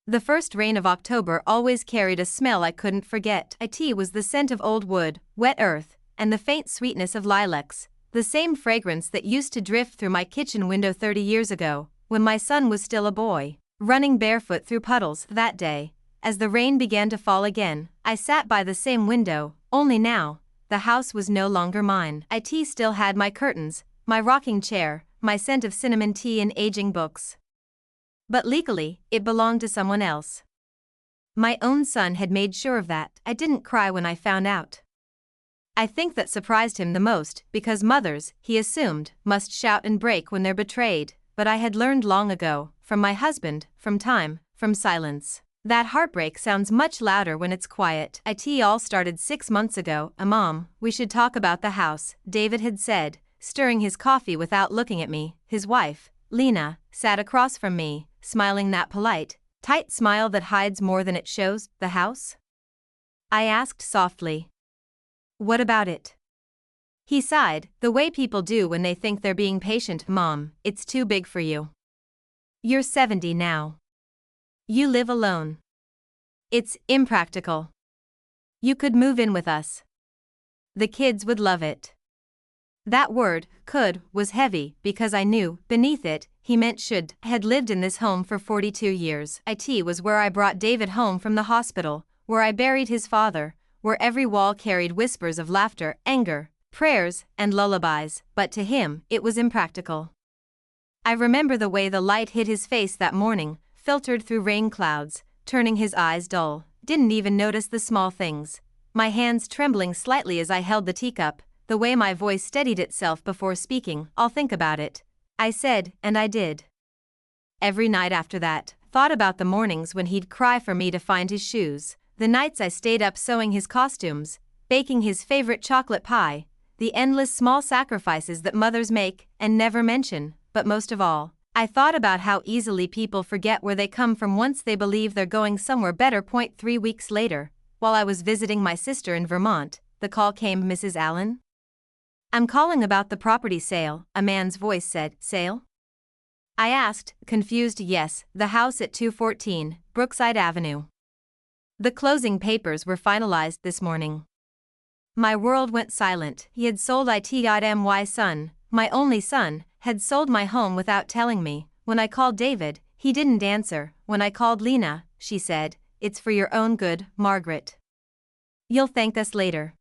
The first rain of October always carried a smell I couldn't forget. It was the scent of old wood, wet earth, and the faint sweetness of lilacs, the same fragrance that used to drift through my kitchen window 30 years ago, when my son was still a boy, running barefoot through puddles. That day, as the rain began to fall again, I sat by the same window, only now, the house was no longer mine. It still had my curtains, my rocking chair, my scent of cinnamon tea and aging books. But legally, it belonged to someone else. My own son had made sure of that. I didn't cry when I found out. I think that surprised him the most, because mothers, he assumed, must shout and break when they're betrayed, but I had learned long ago, from my husband, from time, from silence, that heartbreak sounds much louder when it's quiet. It all started 6 months ago. Mom, we should talk about the house, David had said, stirring his coffee without looking at me. His wife, Lena, sat across from me, smiling that polite, tight smile that hides more than it shows. The house? I asked softly. What about it? He sighed, the way people do when they think they're being patient. Mom, it's too big for you. You're 70 now. You live alone. It's impractical. You could move in with us. The kids would love it. That word, could, was heavy, because I knew, beneath it, he meant should. I had lived in this home for 42 years. It was where I brought David home from the hospital, where I buried his father, where every wall carried whispers of laughter, anger, prayers, and lullabies, but to him, it was impractical. I remember the way the light hit his face that morning, filtered through rain clouds, turning his eyes dull. Didn't even notice the small things. My hands trembling slightly as I held the teacup, the way my voice steadied itself before speaking. I'll think about it, I said, and I did. Every night after that, thought about the mornings when he'd cry for me to find his shoes, the nights I stayed up sewing his costumes, baking his favorite chocolate pie, the endless small sacrifices that mothers make and never mention, but most of all, I thought about how easily people forget where they come from once they believe they're going somewhere better. 3 weeks later, while I was visiting my sister in Vermont, the call came. Mrs. Allen? I'm calling about the property sale, a man's voice said. Sale? I asked, confused. Yes, the house at 214, Brookside Avenue. The closing papers were finalized this morning. My world went silent. He had sold it. My son, my only son, had sold my home without telling me. When I called David, he didn't answer. When I called Lena, she said, it's for your own good, Margaret. You'll thank us later.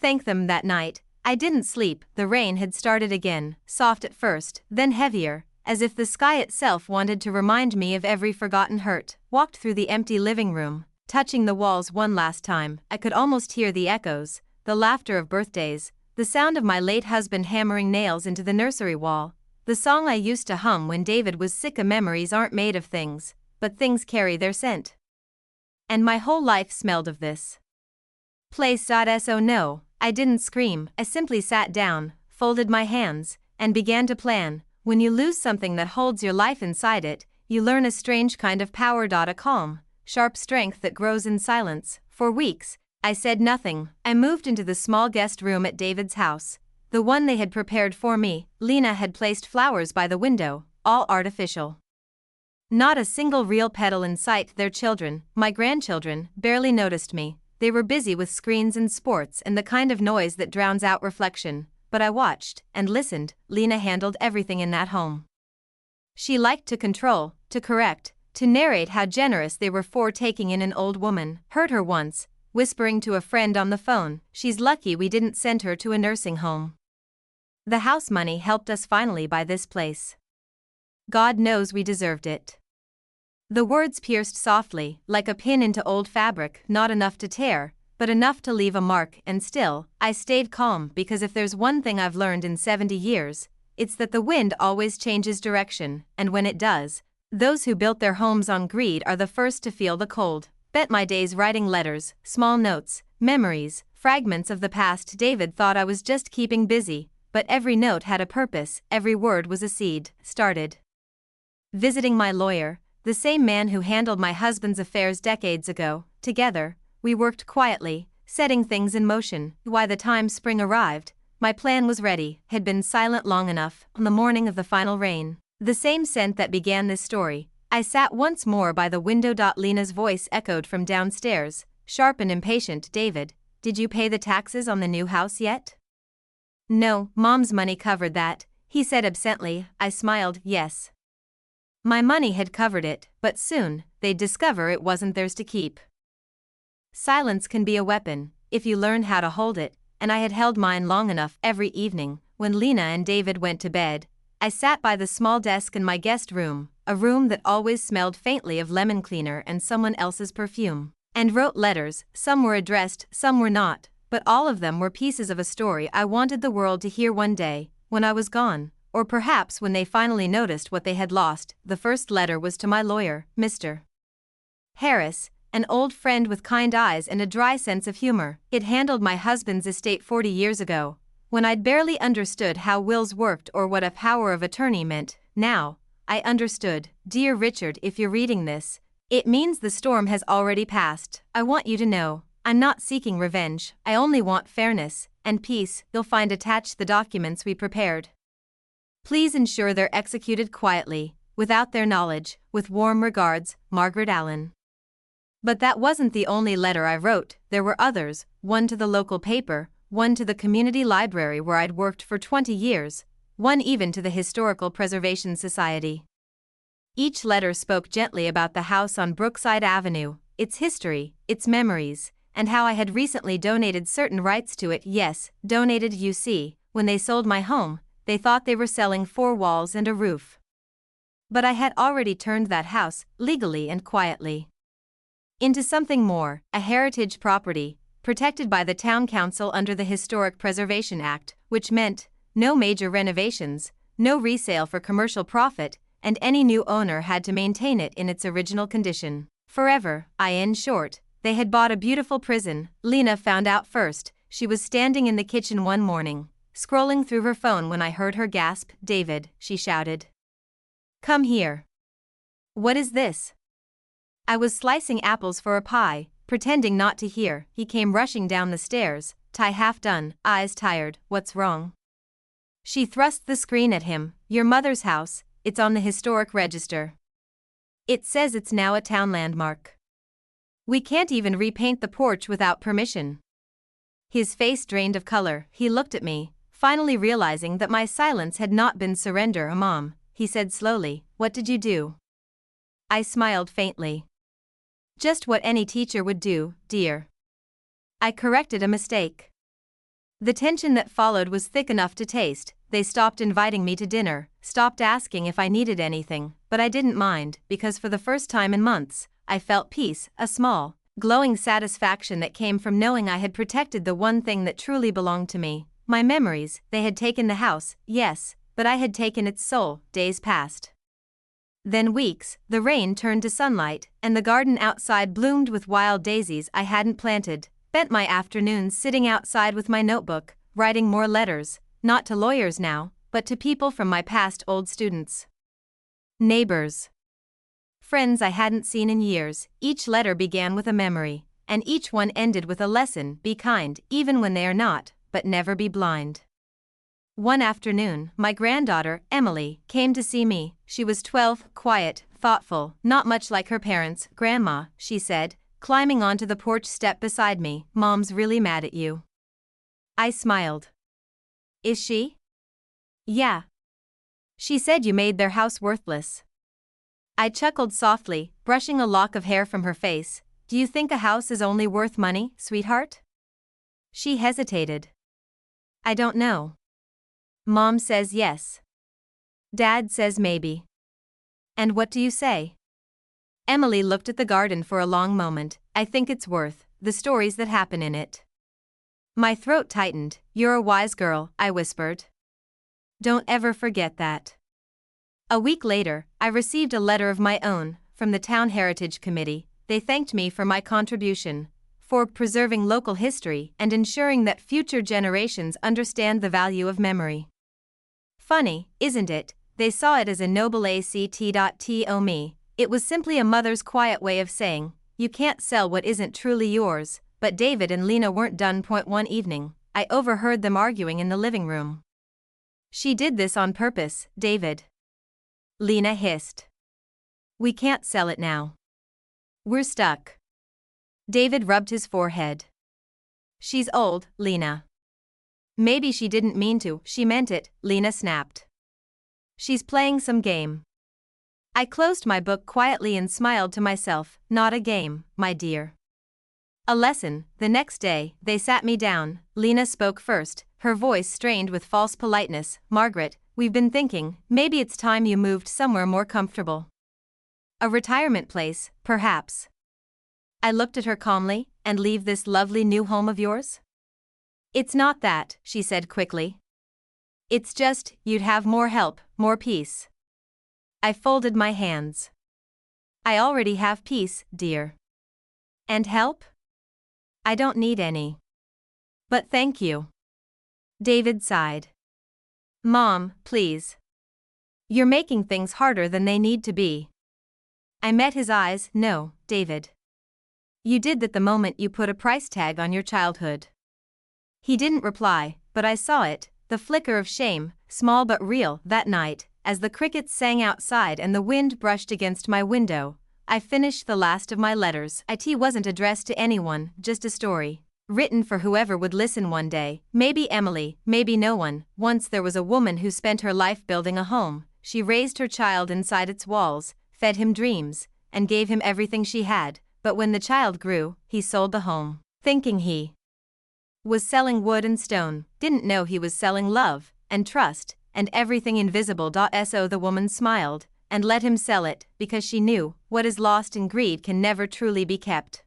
Thank them. That night, I didn't sleep. The rain had started again, soft at first, then heavier, as if the sky itself wanted to remind me of every forgotten hurt. Walked through the empty living room, touching the walls one last time. I could almost hear the echoes, the laughter of birthdays, the sound of my late husband hammering nails into the nursery wall, the song I used to hum when David was sick. Memories aren't made of things, but things carry their scent. And my whole life smelled of this place. So no, I didn't scream. I simply sat down, folded my hands, and began to plan. When you lose something that holds your life inside it, you learn a strange kind of power. A calm, sharp strength that grows in silence. For weeks, I said nothing. I moved into the small guest room at David's house, the one they had prepared for me. Lena had placed flowers by the window, all artificial. Not a single real petal in sight. Their children, my grandchildren, barely noticed me. They were busy with screens and sports and the kind of noise that drowns out reflection. But I watched and listened. Lena handled everything in that home. She liked to control, to correct, to narrate how generous they were for taking in an old woman. Heard her once, whispering to a friend on the phone, she's lucky we didn't send her to a nursing home. The house money helped us finally buy this place. God knows we deserved it. The words pierced softly, like a pin into old fabric, not enough to tear, but enough to leave a mark. And still, I stayed calm, because if there's one thing I've learned in 70 years, it's that the wind always changes direction, and when it does, those who built their homes on greed are the first to feel the cold. Spent my days writing letters, small notes, memories, fragments of the past. David thought I was just keeping busy, but every note had a purpose, every word was a seed. Started visiting my lawyer, the same man who handled my husband's affairs decades ago. Together, we worked quietly, setting things in motion. By the time spring arrived, my plan was ready. Had been silent long enough. On the morning of the final rain, the same scent that began this story, I sat once more by the window. Lena's voice echoed from downstairs, sharp and impatient. David, did you pay the taxes on the new house yet? No, Mom's money covered that, he said absently. I smiled, yes. My money had covered it, but soon, they'd discover it wasn't theirs to keep. Silence can be a weapon, if you learn how to hold it, and I had held mine long enough. Every evening, when Lena and David went to bed, I sat by the small desk in my guest room, a room that always smelled faintly of lemon cleaner and someone else's perfume, and wrote letters. Some were addressed, some were not, but all of them were pieces of a story I wanted the world to hear one day, when I was gone, or perhaps when they finally noticed what they had lost. The first letter was to my lawyer, Mr. Harris, an old friend with kind eyes and a dry sense of humor. It handled my husband's estate 40 years ago, when I'd barely understood how wills worked or what a power of attorney meant. Now, I understood. Dear Richard, if you're reading this, it means the storm has already passed. I want you to know, I'm not seeking revenge, I only want fairness and peace. You'll find attached the documents we prepared. Please ensure they're executed quietly, without their knowledge. With warm regards, Margaret Allen. But that wasn't the only letter I wrote. There were others, one to the local paper, one to the community library where I'd worked for 20 years, one even to the Historical Preservation Society. Each letter spoke gently about the house on Brookside Avenue, its history, its memories, and how I had recently donated certain rights to it. Yes, donated. You see, when they sold my home, they thought they were selling 4 walls and a roof. But I had already turned that house, legally and quietly, into something more, a heritage property, protected by the town council under the Historic Preservation Act, which meant no major renovations, no resale for commercial profit, and any new owner had to maintain it in its original condition forever. In short, they had bought a beautiful prison. Lena found out first. She was standing in the kitchen one morning, scrolling through her phone when I heard her gasp. David, she shouted. Come here. What is this? I was slicing apples for a pie, pretending not to hear. He came rushing down the stairs, tie half done, eyes tired. What's wrong? She thrust the screen at him. Your mother's house, it's on the historic register. It says it's now a town landmark. We can't even repaint the porch without permission. His face drained of color. He looked at me, finally realizing that my silence had not been surrender. Mom, he said slowly, what did you do? I smiled faintly. Just what any teacher would do, dear. I corrected a mistake. The tension that followed was thick enough to taste. They stopped inviting me to dinner, stopped asking if I needed anything, but I didn't mind, because for the first time in months, I felt peace, a small, glowing satisfaction that came from knowing I had protected the one thing that truly belonged to me. My memories. They had taken the house, yes, but I had taken its soul. Days passed. Then weeks. The rain turned to sunlight, and the garden outside bloomed with wild daisies I hadn't planted. Spent my afternoons sitting outside with my notebook, writing more letters, not to lawyers now, but to people from my past, old students, neighbors, friends I hadn't seen in years. Each letter began with a memory, and each one ended with a lesson. Be kind, even when they are not, but never be blind. One afternoon, my granddaughter, Emily, came to see me. She was 12, quiet, thoughtful, not much like her parents. Grandma, she said, climbing onto the porch step beside me, Mom's really mad at you. I smiled. Is she? Yeah. She said you made their house worthless. I chuckled softly, brushing a lock of hair from her face. Do you think a house is only worth money, sweetheart? She hesitated. I don't know. Mom says yes. Dad says maybe. And what do you say? Emily looked at the garden for a long moment. I think it's worth the stories that happen in it. My throat tightened. You're a wise girl, I whispered. Don't ever forget that. A week later, I received a letter of my own from the Town Heritage Committee. They thanked me for my contribution, for preserving local history and ensuring that future generations understand the value of memory. Funny, isn't it? They saw it as a noble act. To me, it was simply a mother's quiet way of saying, you can't sell what isn't truly yours. But David and Lena weren't done. One evening, I overheard them arguing in the living room. She did this on purpose, David. Lena hissed. We can't sell it now. We're stuck. David rubbed his forehead. She's old, Lena. Maybe she didn't mean to, she meant it, Lena snapped. She's playing some game. I closed my book quietly and smiled to myself, not a game, my dear. A lesson. The next day, they sat me down. Lena spoke first, her voice strained with false politeness. Margaret, we've been thinking, maybe it's time you moved somewhere more comfortable. A retirement place, perhaps. I looked at her calmly. And leave this lovely new home of yours? It's not that, she said quickly. It's just, you'd have more help, more peace. I folded my hands. I already have peace, dear. And help? I don't need any. But thank you. David sighed. Mom, please. You're making things harder than they need to be. I met his eyes. No, David. You did that the moment you put a price tag on your childhood. He didn't reply, but I saw it, the flicker of shame, small but real, that night, as the crickets sang outside and the wind brushed against my window. I finished the last of my letters. It wasn't addressed to anyone, just a story. Written for whoever would listen one day, maybe Emily, maybe no one. Once there was a woman who spent her life building a home. She raised her child inside its walls, fed him dreams, and gave him everything she had. But when the child grew, he sold the home, thinking he was selling wood and stone, didn't know he was selling love, and trust, and everything invisible. So the woman smiled, and let him sell it, because she knew, what is lost in greed can never truly be kept.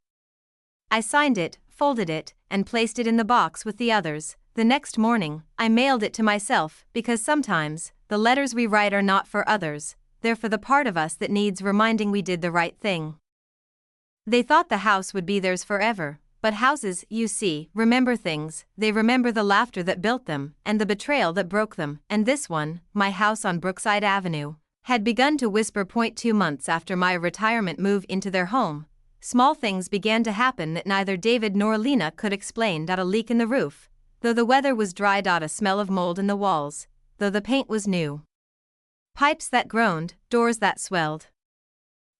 I signed it, folded it, and placed it in the box with the others. The next morning, I mailed it to myself, because sometimes, the letters we write are not for others, they're for the part of us that needs reminding we did the right thing. They thought the house would be theirs forever, but houses, you see, remember things. They remember the laughter that built them, and the betrayal that broke them. And this one, my house on Brookside Avenue, had begun to whisper. 2 months after my retirement move into their home, small things began to happen that neither David nor Lena could explain. A leak in the roof, though the weather was dry. A smell of mold in the walls, though the paint was new. Pipes that groaned, doors that swelled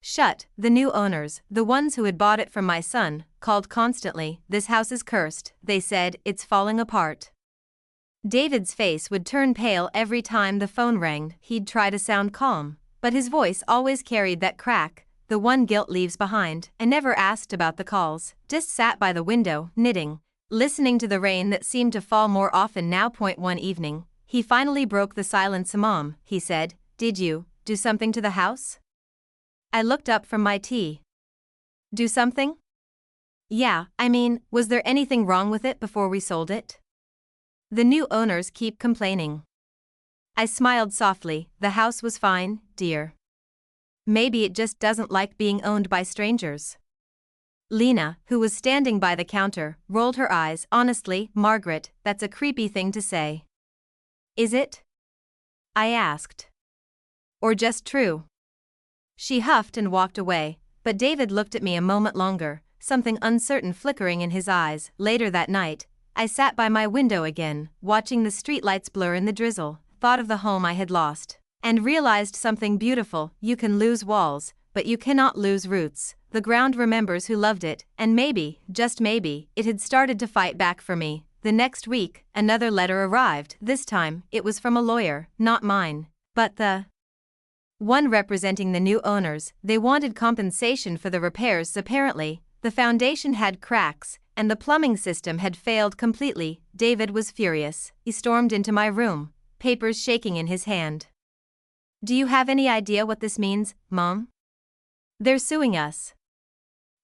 shut. The new owners, the ones who had bought it from my son, called constantly. This house is cursed, they said, it's falling apart. David's face would turn pale every time the phone rang. He'd try to sound calm, but his voice always carried that crack, the one guilt leaves behind. I never asked about the calls, just sat by the window, knitting, listening to the rain that seemed to fall more often now. One evening, he finally broke the silence. Mom, he said, did you do something to the house? I looked up from my tea. Do something? Yeah, I mean, was there anything wrong with it before we sold it? The new owners keep complaining. I smiled softly. The house was fine, dear. Maybe it just doesn't like being owned by strangers. Lena, who was standing by the counter, rolled her eyes. Honestly, Margaret, that's a creepy thing to say. Is it? I asked. Or just true? She huffed and walked away, but David looked at me a moment longer, something uncertain flickering in his eyes. Later that night, I sat by my window again, watching the streetlights blur in the drizzle, thought of the home I had lost, and realized something beautiful. You can lose walls, but you cannot lose roots. The ground remembers who loved it, and maybe, just maybe, it had started to fight back for me. The next week, another letter arrived. This time, it was from a lawyer, not mine, but the one representing the new owners. They wanted compensation for the repairs. Apparently, the foundation had cracks, and the plumbing system had failed completely. David was furious. He stormed into my room, papers shaking in his hand. Do you have any idea what this means, Mom? They're suing us.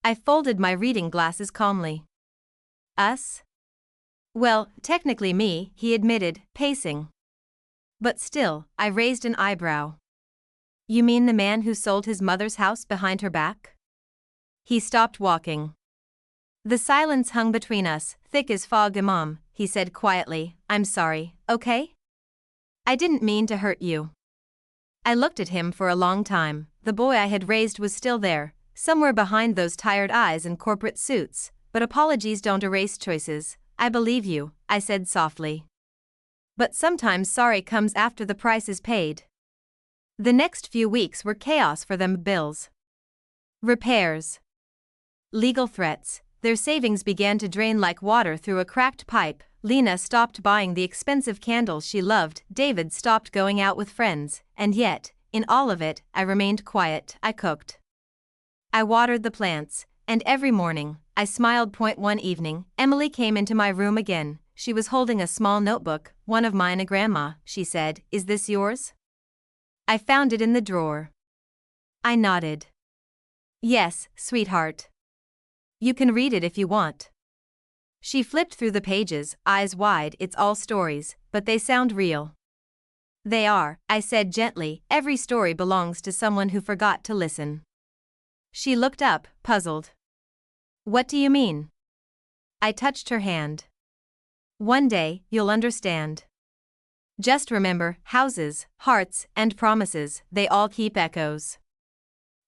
I folded my reading glasses calmly. Us? Well, technically me, he admitted, pacing. But still, I raised an eyebrow. You mean the man who sold his mother's house behind her back? He stopped walking. The silence hung between us, thick as fog. Mom, he said quietly, I'm sorry, okay? I didn't mean to hurt you. I looked at him for a long time. The boy I had raised was still there, somewhere behind those tired eyes and corporate suits, but apologies don't erase choices. I believe you, I said softly. But sometimes sorry comes after the price is paid. The next few weeks were chaos for them: bills, repairs, legal threats. Their savings began to drain like water through a cracked pipe. Lena stopped buying the expensive candles she loved. David stopped going out with friends. And yet, in all of it, I remained quiet. I cooked, I watered the plants, and every morning, I smiled. One evening, Emily came into my room again. She was holding a small notebook. "One of mine, Grandma," she said. "Is this yours?" "I found it in the drawer." I nodded. "Yes, sweetheart. You can read it if you want." She flipped through the pages, eyes wide. "It's all stories, but they sound real." "They are," I said gently. "Every story belongs to someone who forgot to listen." She looked up, puzzled. "What do you mean?" I touched her hand. "One day, you'll understand. Just remember, houses, hearts, and promises, they all keep echoes."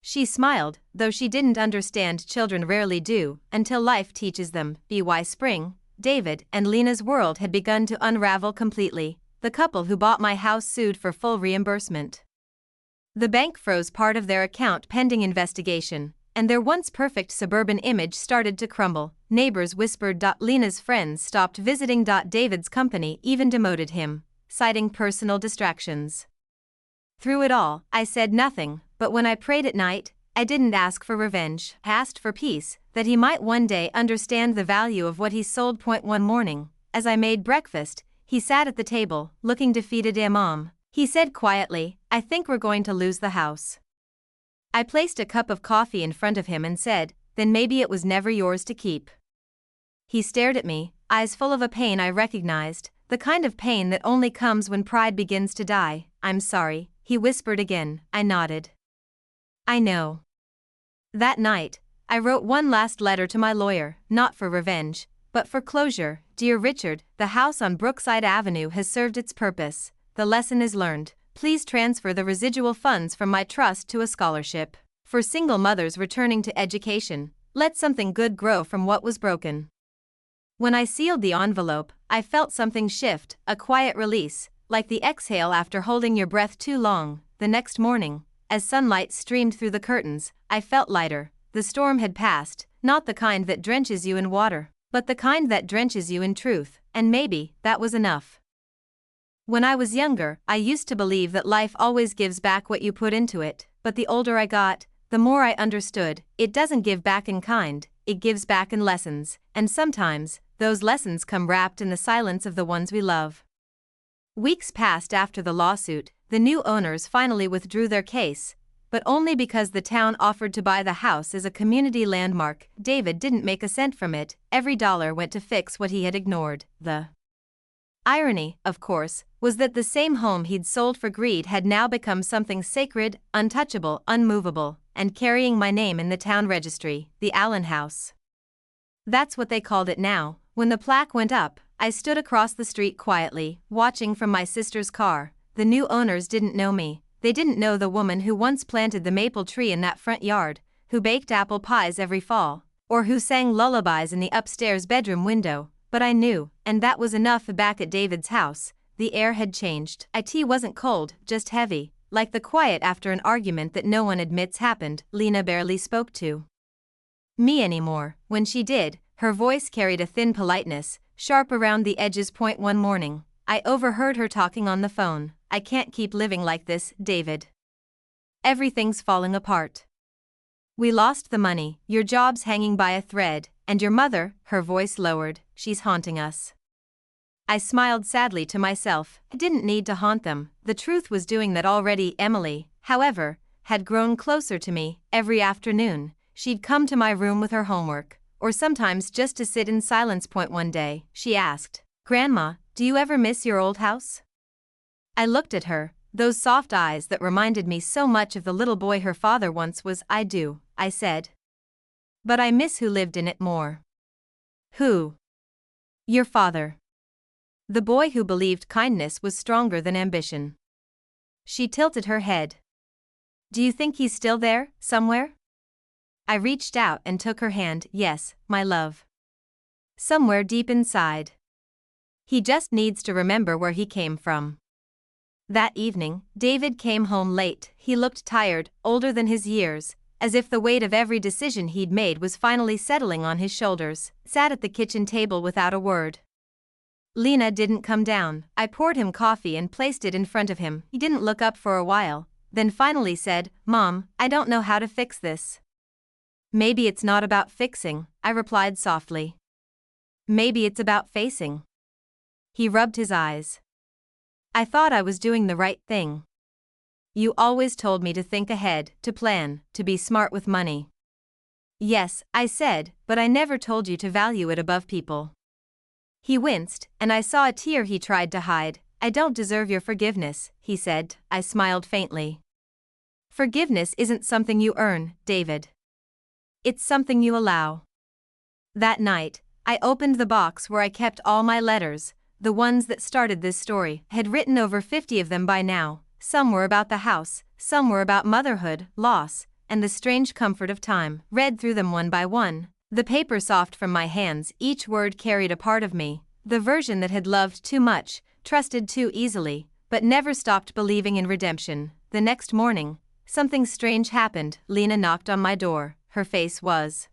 She smiled, though she didn't understand. Children rarely do, until life teaches them. By spring, David and Lena's world had begun to unravel completely. The couple who bought my house sued for full reimbursement. The bank froze part of their account pending investigation, and their once perfect suburban image started to crumble. Neighbors whispered. Lena's friends stopped visiting. David's company even demoted him, citing personal distractions. Through it all, I said nothing, but when I prayed at night, I didn't ask for revenge. I asked for peace, that he might one day understand the value of what he sold. One morning, as I made breakfast, he sat at the table, looking defeated. Mom, he said quietly, "I think we're going to lose the house." I placed a cup of coffee in front of him and said, "Then maybe it was never yours to keep." He stared at me, eyes full of a pain I recognized, the kind of pain that only comes when pride begins to die. "I'm sorry," he whispered again. I nodded. "I know." That night, I wrote one last letter to my lawyer, not for revenge, but for closure. "Dear Richard, the house on Brookside Avenue has served its purpose. The lesson is learned. Please transfer the residual funds from my trust to a scholarship for single mothers returning to education. Let something good grow from what was broken." When I sealed the envelope, I felt something shift, a quiet release, like the exhale after holding your breath too long. The next morning, as sunlight streamed through the curtains, I felt lighter. The storm had passed, not the kind that drenches you in water, but the kind that drenches you in truth, and maybe that was enough. When I was younger, I used to believe that life always gives back what you put into it, but the older I got, the more I understood, it doesn't give back in kind, it gives back in lessons, and sometimes, those lessons come wrapped in the silence of the ones we love. Weeks passed after the lawsuit. The new owners finally withdrew their case, but only because the town offered to buy the house as a community landmark. David didn't make a cent from it, every dollar went to fix what he had ignored. The irony, of course, was that the same home he'd sold for greed had now become something sacred, untouchable, unmovable, and carrying my name in the town registry, the Allen House. That's what they called it now. When the plaque went up, I stood across the street quietly, watching from my sister's car. The new owners didn't know me. They didn't know the woman who once planted the maple tree in that front yard, who baked apple pies every fall, or who sang lullabies in the upstairs bedroom window. But I knew, and that was enough. Back at David's house, the air had changed. Tea wasn't cold, just heavy, like the quiet after an argument that no one admits happened. Lena barely spoke to me anymore. When she did, her voice carried a thin politeness, sharp around the edges. One morning, I overheard her talking on the phone. "I can't keep living like this, David. Everything's falling apart. We lost the money, your job's hanging by a thread, and your mother," her voice lowered, "she's haunting us." I smiled sadly to myself. I didn't need to haunt them, the truth was doing that already. Emily, however, had grown closer to me. Every afternoon, she'd come to my room with her homework, or sometimes just to sit in silence. One day, she asked, "Grandma, do you ever miss your old house?" I looked at her, those soft eyes that reminded me so much of the little boy her father once was. "I do," I said. "But I miss who lived in it more." "Who?" "Your father. The boy who believed kindness was stronger than ambition." She tilted her head. "Do you think he's still there, somewhere?" I reached out and took her hand. "Yes, my love. Somewhere deep inside. He just needs to remember where he came from." That evening, David came home late. He looked tired, older than his years, as if the weight of every decision he'd made was finally settling on his shoulders. Sat at the kitchen table without a word. Lena didn't come down. I poured him coffee and placed it in front of him. He didn't look up for a while, then finally said, "Mom, I don't know how to fix this." "Maybe it's not about fixing," I replied softly. "Maybe it's about facing." He rubbed his eyes. "I thought I was doing the right thing. You always told me to think ahead, to plan, to be smart with money." "Yes," I said, "but I never told you to value it above people." He winced, and I saw a tear he tried to hide. "I don't deserve your forgiveness," he said. I smiled faintly. "Forgiveness isn't something you earn, David. It's something you allow." That night, I opened the box where I kept all my letters, the ones that started this story. I had written over 50 of them by now. Some were about the house, some were about motherhood, loss, and the strange comfort of time. Read through them one by one. The paper soft from my hands, each word carried a part of me, the version that had loved too much, trusted too easily, but never stopped believing in redemption. The next morning, something strange happened. Lena knocked on my door. Her face was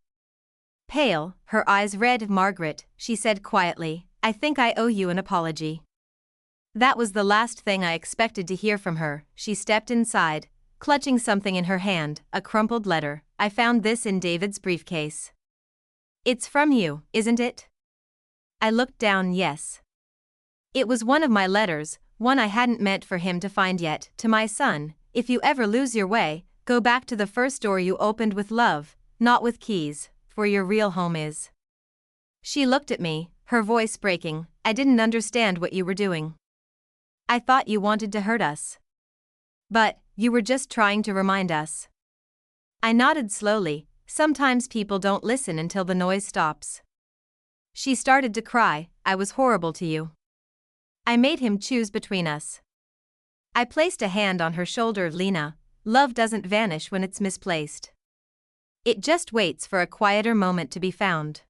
pale, her eyes red. "Margaret," she said quietly, "I think I owe you an apology." That was the last thing I expected to hear from her. She stepped inside, clutching something in her hand, a crumpled letter. "I found this in David's briefcase." "It's from you, isn't it?" I looked down. Yes. It was one of my letters, one I hadn't meant for him to find yet. "To my son, if you ever lose your way, go back to the first door you opened with love, not with keys, for your real home is." She looked at me, her voice breaking. "I didn't understand what you were doing. I thought you wanted to hurt us. But, you were just trying to remind us." I nodded slowly. Sometimes people don't listen until the noise stops. She started to cry. "I was horrible to you. I made him choose between us." I placed a hand on her shoulder. "Lena, love doesn't vanish when it's misplaced. It just waits for a quieter moment to be found."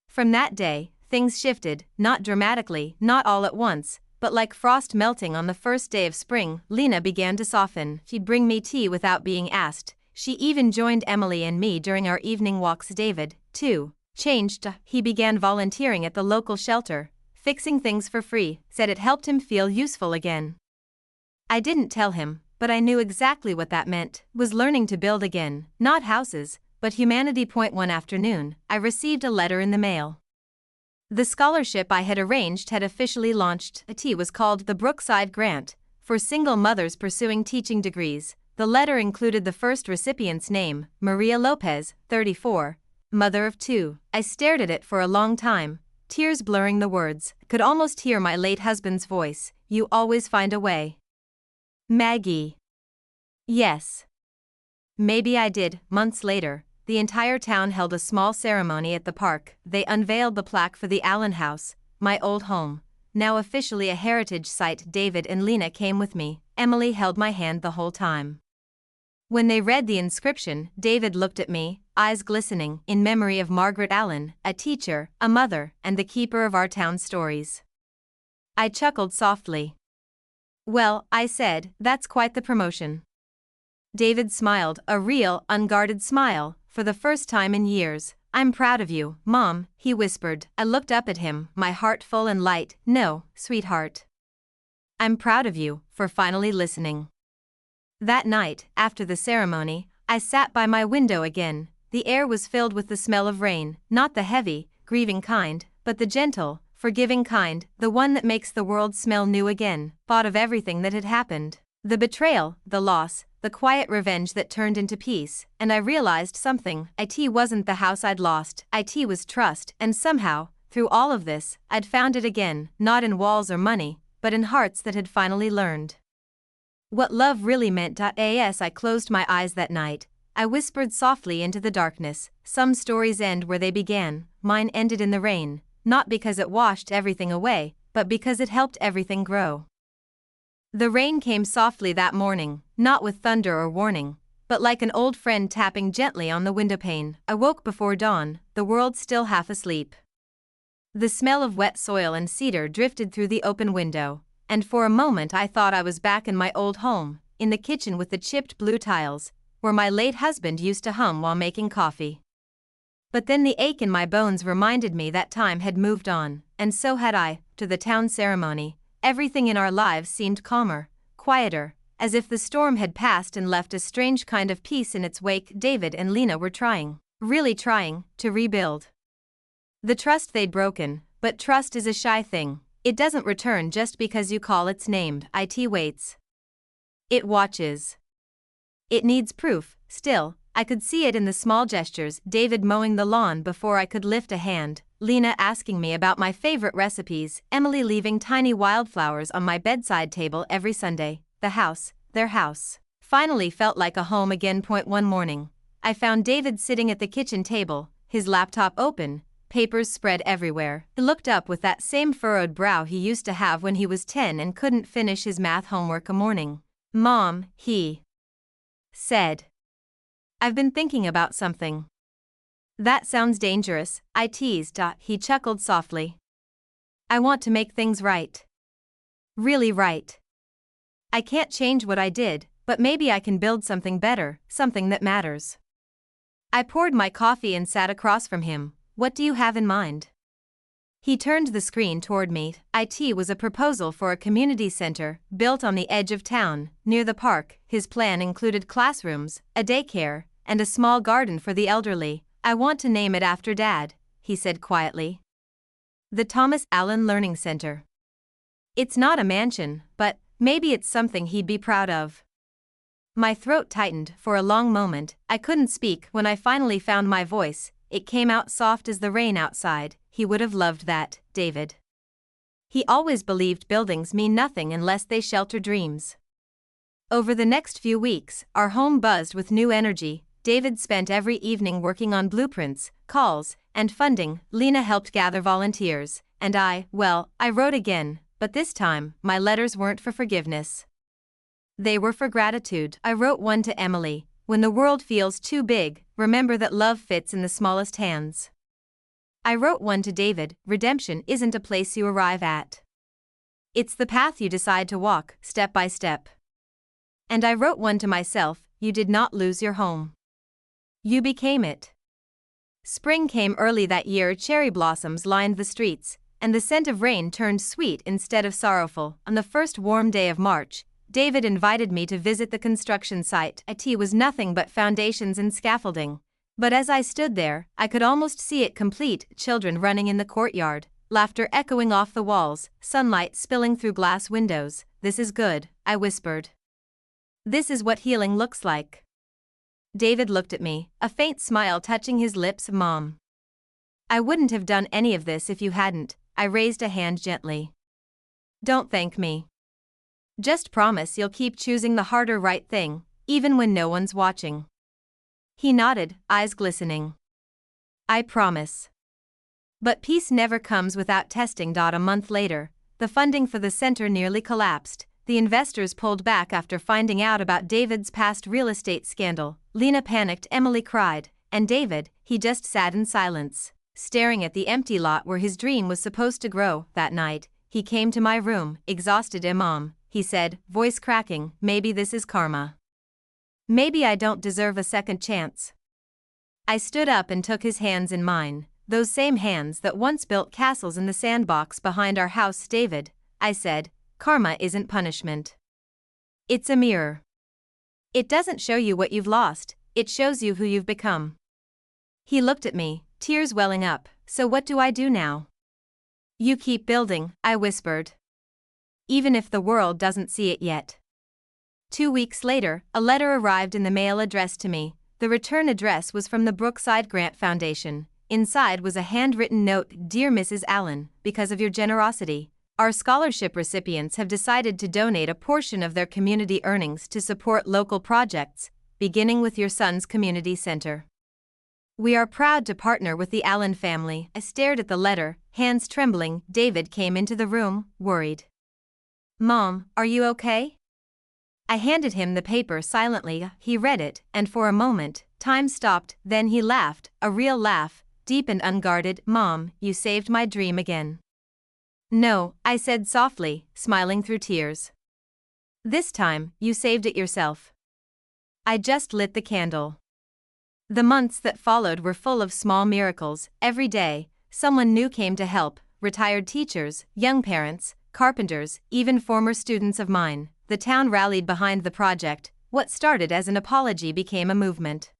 From that day, things shifted, not dramatically, not all at once, but like frost melting on the first day of spring. Lena began to soften. She'd bring me tea without being asked. She even joined Emily and me during our evening walks. David, too, changed. He began volunteering at the local shelter, fixing things for free, said it helped him feel useful again. I didn't tell him, but I knew exactly what that meant. Was learning to build again, not houses, but humanity. One afternoon, I received a letter in the mail. The scholarship I had arranged had officially launched. It was called the Brookside Grant, for single mothers pursuing teaching degrees. The letter included the first recipient's name, Maria Lopez, 34, mother of 2. I stared at it for a long time, tears blurring the words. Could almost hear my late husband's voice. "You always find a way, Maggie." Yes. Maybe I did. Months later, the entire town held a small ceremony at the park. They unveiled the plaque for the Allen House, my old home, now officially a heritage site. David and Lena came with me. Emily held my hand the whole time. When they read the inscription, David looked at me, eyes glistening, "In memory of Margaret Allen, a teacher, a mother, and the keeper of our town's stories." I chuckled softly. "Well," I said, "that's quite the promotion." David smiled, a real, unguarded smile, for the first time in years. "I'm proud of you, Mom," he whispered. I looked up at him, my heart full and light. "No, sweetheart. I'm proud of you for finally listening." That night, after the ceremony, I sat by my window again. The air was filled with the smell of rain, not the heavy, grieving kind, but the gentle, forgiving kind, the one that makes the world smell new again. Thought of everything that had happened. The betrayal, the loss, the quiet revenge that turned into peace, and I realized something. It wasn't the house I'd lost, it was trust, and somehow, through all of this, I'd found it again, not in walls or money, but in hearts that had finally learned what love really meant. As I closed my eyes that night, I whispered softly into the darkness, "Some stories end where they began, mine ended in the rain, not because it washed everything away, but because it helped everything grow." The rain came softly that morning, not with thunder or warning, but like an old friend tapping gently on the windowpane. I woke before dawn, the world still half asleep. The smell of wet soil and cedar drifted through the open window. and for a moment I thought I was back in my old home, in the kitchen with the chipped blue tiles, where my late husband used to hum while making coffee. But then the ache in my bones reminded me that time had moved on, and so had I. To the town ceremony, everything in our lives seemed calmer, quieter, as if the storm had passed and left a strange kind of peace in its wake. David and Lena were trying, really trying, to rebuild the trust they'd broken, but trust is a shy thing. It doesn't return just because you call its name. It waits. It watches. It needs proof. Still, I could see it in the small gestures, David mowing the lawn before I could lift a hand, Lena asking me about my favorite recipes, Emily leaving tiny wildflowers on my bedside table every Sunday. The house, their house, finally felt like a home again. One morning, I found David sitting at the kitchen table, his laptop open, papers spread everywhere. He looked up with that same furrowed brow he used to have when he was 10 and couldn't finish his math homework a morning. "Mom," he said, "I've been thinking about something." "That sounds dangerous," I teased. He chuckled softly. "I want to make things right. Really right. I can't change what I did, but maybe I can build something better, something that matters." I poured my coffee and sat across from him. "What do you have in mind?" He turned the screen toward me. It was a proposal for a community center, built on the edge of town, near the park. His plan included classrooms, a daycare, and a small garden for the elderly. "I want to name it after Dad," he said quietly. "The Thomas Allen Learning Center." It's not a mansion, but maybe it's something he'd be proud of. My throat tightened for a long moment. I couldn't speak. When I finally found my voice, it came out soft as the rain outside. "He would have loved that, David. He always believed buildings mean nothing unless they shelter dreams." Over the next few weeks, our home buzzed with new energy. David spent every evening working on blueprints, calls, and funding. Lena helped gather volunteers, and I wrote again, but this time, my letters weren't for forgiveness. They were for gratitude. I wrote one to Emily: "When the world feels too big, remember that love fits in the smallest hands." I wrote one to David: "Redemption isn't a place you arrive at. It's the path you decide to walk, step by step." And I wrote one to myself: "You did not lose your home. You became it." Spring came early that year. Cherry blossoms lined the streets, and the scent of rain turned sweet instead of sorrowful. On the first warm day of March, David invited me to visit the construction site. It was nothing but foundations and scaffolding. But as I stood there, I could almost see it complete: children running in the courtyard, laughter echoing off the walls, sunlight spilling through glass windows. "This is good," I whispered. "This is what healing looks like." David looked at me, a faint smile touching his lips. "Mom, I wouldn't have done any of this if you hadn't." I raised a hand gently. "Don't thank me. Just promise you'll keep choosing the harder right thing, even when no one's watching." He nodded, eyes glistening. "I promise." But peace never comes without testing. A month later, the funding for the center nearly collapsed. The investors pulled back after finding out about David's past real estate scandal. Lena panicked, Emily cried, and David, he just sat in silence, staring at the empty lot where his dream was supposed to grow. That night, he came to my room, exhausted. "Mom," he said, voice cracking, "maybe this is karma. Maybe I don't deserve a second chance." I stood up and took his hands in mine, those same hands that once built castles in the sandbox behind our house. "David," I said, "karma isn't punishment. It's a mirror. It doesn't show you what you've lost, it shows you who you've become." He looked at me, tears welling up. "So what do I do now?" "You keep building," I whispered. "Even if the world doesn't see it yet." 2 weeks later, a letter arrived in the mail addressed to me. The return address was from the Brookside Grant Foundation. Inside was a handwritten note: "Dear Mrs. Allen, because of your generosity, our scholarship recipients have decided to donate a portion of their community earnings to support local projects, beginning with your son's community center. We are proud to partner with the Allen family." I stared at the letter, hands trembling. David came into the room, worried. "Mom, are you okay?" I handed him the paper silently. He read it, and for a moment, time stopped. Then he laughed, a real laugh, deep and unguarded. "Mom, you saved my dream again." No, I said softly, smiling through tears. This time, you saved it yourself. I just lit the candle. The months that followed were full of small miracles. Every day, someone new came to help: retired teachers, young parents, carpenters, even former students of mine. The town rallied behind the project. What started as an apology became a movement.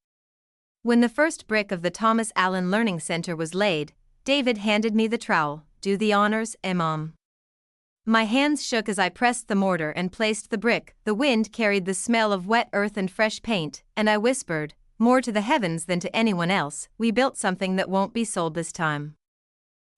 When the first brick of the Thomas Allen Learning Center was laid, David handed me the trowel. Do the honors, Imam. My hands shook as I pressed the mortar and placed the brick. The wind carried the smell of wet earth and fresh paint, and I whispered, more to the heavens than to anyone else, we built something that won't be sold this time.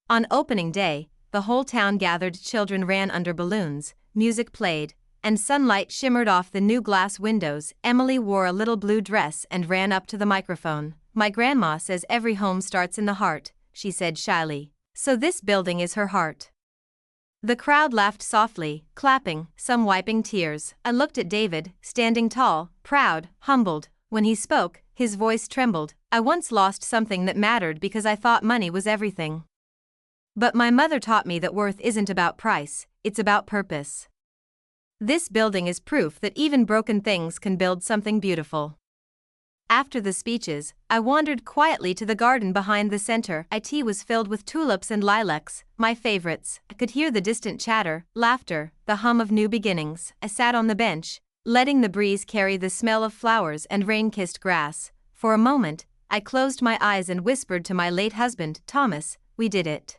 On opening day, the whole town gathered. Children ran under balloons, music played, and sunlight shimmered off the new glass windows. Emily wore a little blue dress and ran up to the microphone. My grandma says every home starts in the heart, she said shyly. So this building is her heart. The crowd laughed softly, clapping, some wiping tears. I looked at David, standing tall, proud, humbled. When he spoke, his voice trembled. I once lost something that mattered because I thought money was everything. But my mother taught me that worth isn't about price, it's about purpose. This building is proof that even broken things can build something beautiful. After the speeches, I wandered quietly to the garden behind the center. It was filled with tulips and lilacs, my favorites. I could hear the distant chatter, laughter, the hum of new beginnings. I sat on the bench, letting the breeze carry the smell of flowers and rain-kissed grass. For a moment, I closed my eyes and whispered to my late husband, Thomas, we did it.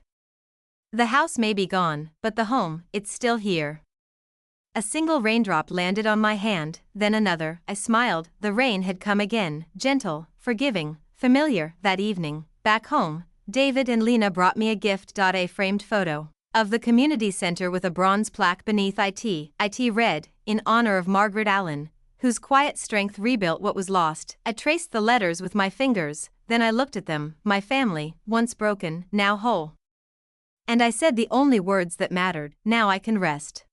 The house may be gone, but the home, it's still here. A single raindrop landed on my hand, then another. I smiled. The rain had come again, gentle, forgiving, familiar. That evening, back home, David and Lena brought me a gift. A framed photo of the community center with a bronze plaque beneath it. It read, in honor of Margaret Allen, whose quiet strength rebuilt what was lost. I traced the letters with my fingers, then I looked at them. My family, once broken, now whole. And I said the only words that mattered, now I can rest.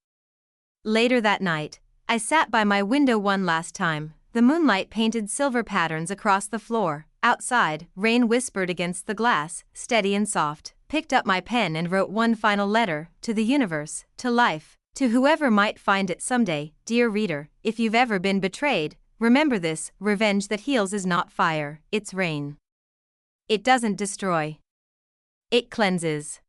Later that night, I sat by my window one last time. The moonlight painted silver patterns across the floor. Outside, rain whispered against the glass, steady and soft. Picked up my pen and wrote one final letter, to the universe, to life, to whoever might find it someday. Dear reader, if you've ever been betrayed, remember this: revenge that heals is not fire, it's rain. It doesn't destroy. It cleanses.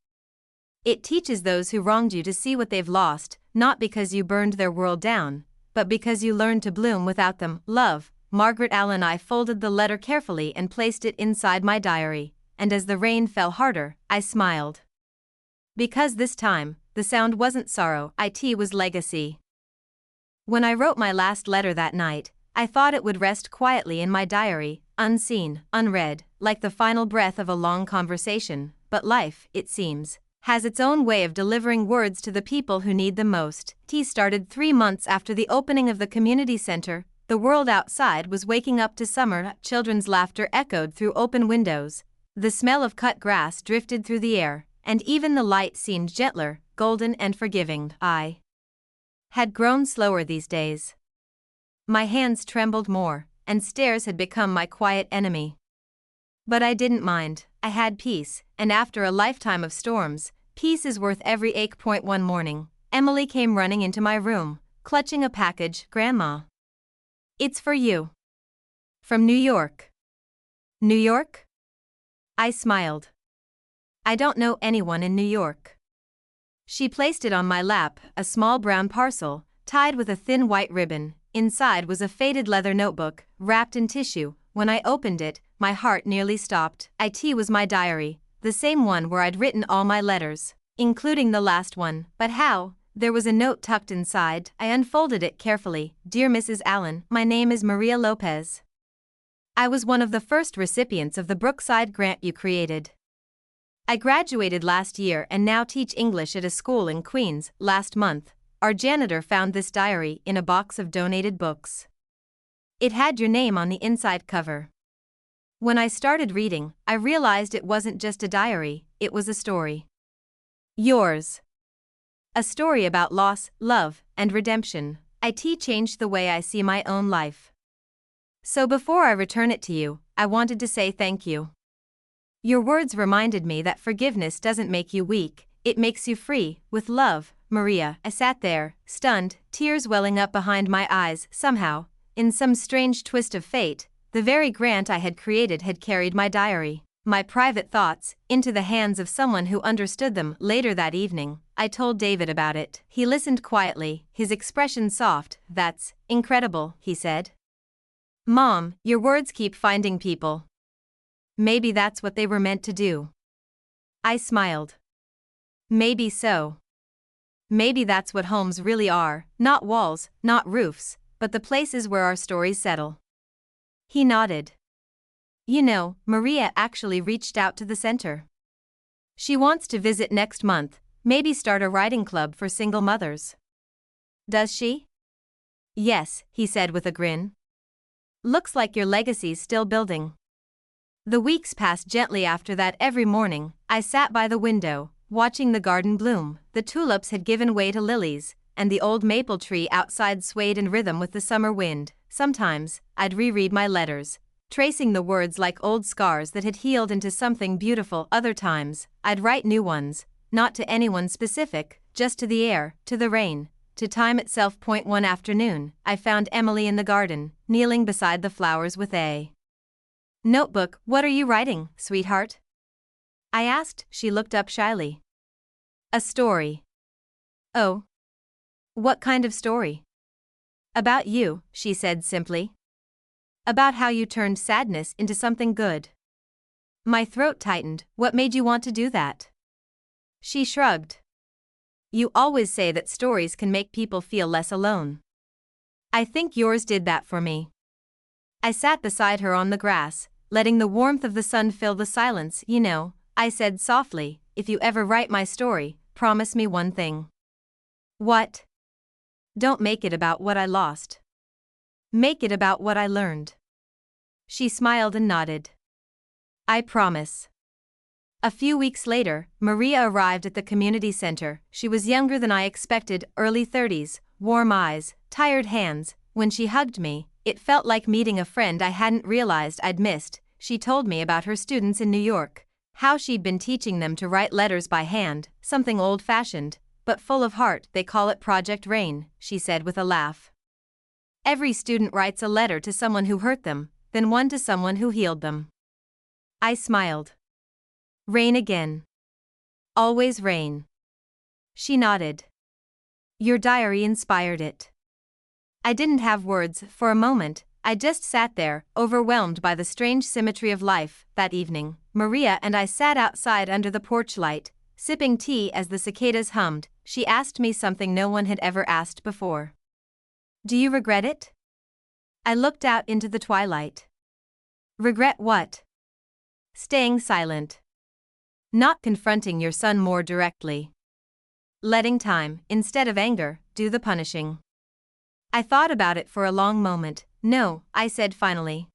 It teaches those who wronged you to see what they've lost, not because you burned their world down, but because you learned to bloom without them. Love, Margaret Allen. I folded the letter carefully and placed it inside my diary, and as the rain fell harder, I smiled. Because this time, the sound wasn't sorrow, it was legacy. When I wrote my last letter that night, I thought it would rest quietly in my diary, unseen, unread, like the final breath of a long conversation. But life, it seems, has its own way of delivering words to the people who need them most. Tea started 3 months after the opening of the community center. The world outside was waking up to summer. Children's laughter echoed through open windows. The smell of cut grass drifted through the air, and even the light seemed gentler, golden and forgiving. I had grown slower these days. My hands trembled more, and stairs had become my quiet enemy. But I didn't mind. I had peace, and after a lifetime of storms, peace is worth every ache. One morning, Emily came running into my room, clutching a package. Grandma, it's for you. From New York. New York? I smiled. I don't know anyone in New York. She placed it on my lap, a small brown parcel, tied with a thin white ribbon. Inside was a faded leather notebook, wrapped in tissue. When I opened it, my heart nearly stopped. It was my diary, the same one where I'd written all my letters, including the last one. But how? There was a note tucked inside. I unfolded it carefully. Dear Mrs. Allen, my name is Maria Lopez. I was one of the first recipients of the Brookside grant you created. I graduated last year and now teach English at a school in Queens. Last month, our janitor found this diary in a box of donated books. It had your name on the inside cover. When I started reading, I realized it wasn't just a diary, it was a story. Yours. A story about loss, love, and redemption. It changed the way I see my own life. So before I return it to you, I wanted to say thank you. Your words reminded me that forgiveness doesn't make you weak, It makes you free, with love, Maria. I sat there, stunned, tears welling up behind my eyes. Somehow, in some strange twist of fate, the very grant I had created had carried my diary, my private thoughts, into the hands of someone who understood them. Later that evening, I told David about it. He listened quietly, his expression soft. "That's incredible," he said. "Mom, your words keep finding people. Maybe that's what they were meant to do." I smiled. Maybe so. Maybe that's what homes really are, not walls, not roofs, but the places where our stories settle. He nodded. You know, Maria actually reached out to the center. She wants to visit next month, maybe start a writing club for single mothers. Does she? Yes, he said with a grin. Looks like your legacy's still building. The weeks passed gently after that. Every morning, I sat by the window, watching the garden bloom. The tulips had given way to lilies, and the old maple tree outside swayed in rhythm with the summer wind. Sometimes, I'd reread my letters, tracing the words like old scars that had healed into something beautiful. Other times, I'd write new ones, not to anyone specific, just to the air, to the rain, to time itself. One afternoon, I found Emily in the garden, kneeling beside the flowers with a notebook. "What are you writing, sweetheart?" I asked. She looked up shyly. "A story." "Oh? What kind of story?" "About you," she said simply. "About how you turned sadness into something good." My throat tightened. "What made you want to do that?" She shrugged. "You always say that stories can make people feel less alone. I think yours did that for me." I sat beside her on the grass, letting the warmth of the sun fill the silence. "You know," I said softly, "if you ever write my story, promise me one thing." "What?" "Don't make it about what I lost. Make it about what I learned." She smiled and nodded. "I promise." A few weeks later, Maria arrived at the community center. She was younger than I expected, early 30s, warm eyes, tired hands. When she hugged me, it felt like meeting a friend I hadn't realized I'd missed. She told me about her students in New York, how she'd been teaching them to write letters by hand, something old-fashioned, but full of heart. "They call it Project Rain," she said with a laugh. "Every student writes a letter to someone who hurt them, then one to someone who healed them." I smiled. "Rain again. Always rain." She nodded. "Your diary inspired it." I didn't have words. For a moment, I just sat there, overwhelmed by the strange symmetry of life. That evening, Maria and I sat outside under the porch light, sipping tea as the cicadas hummed. She asked me something no one had ever asked before. "Do you regret it?" I looked out into the twilight. "Regret what?" "Staying silent. Not confronting your son more directly. Letting time, instead of anger, do the punishing." I thought about it for a long moment. "No," I said finally.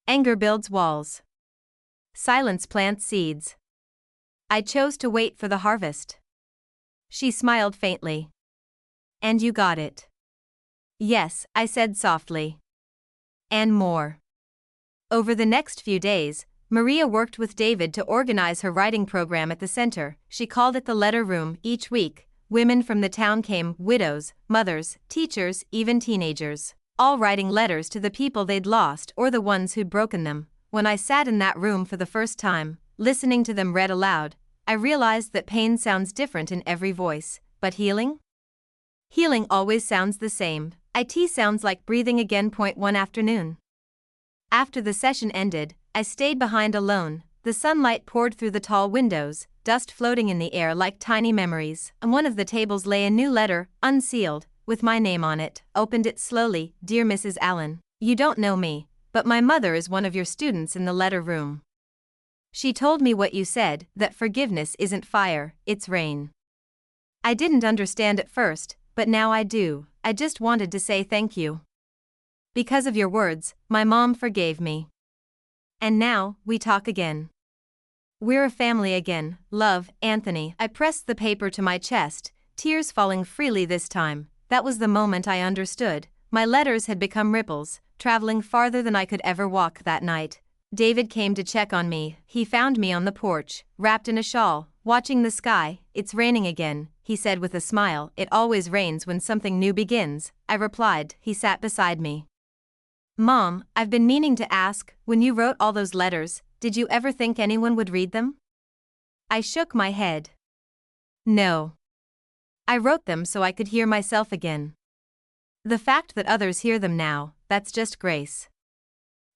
"Anger builds walls. Silence plants seeds. I chose to wait for the harvest." She smiled faintly. "And you got it." "Yes," I said softly. "And more." Over the next few days, Maria worked with David to organize her writing program at the center. She called it the Letter Room. Each week, women from the town came, widows, mothers, teachers, even teenagers, all writing letters to the people they'd lost or the ones who'd broken them. When I sat in that room for the first time, listening to them read aloud, I realized that pain sounds different in every voice, but healing? Healing always sounds the same. It sounds like breathing again. One afternoon, after the session ended, I stayed behind alone. The sunlight poured through the tall windows, dust floating in the air like tiny memories. On one of the tables lay a new letter, unsealed, with my name on it. Opened it slowly. "Dear Mrs. Allen, you don't know me, but my mother is one of your students in the letter room. She told me what you said, that forgiveness isn't fire, it's rain. I didn't understand at first, but now I do. I just wanted to say thank you. Because of your words, my mom forgave me. And now, we talk again. We're a family again. Love, Anthony." I pressed the paper to my chest, tears falling freely this time. That was the moment I understood. My letters had become ripples, traveling farther than I could ever walk. That night, David came to check on me. He found me on the porch, wrapped in a shawl, watching the sky. "It's raining again," he said with a smile. "It always rains when something new begins," I replied. He sat beside me. "Mom, I've been meaning to ask, when you wrote all those letters, did you ever think anyone would read them?" I shook my head. "No. I wrote them so I could hear myself again. The fact that others hear them now, that's just grace."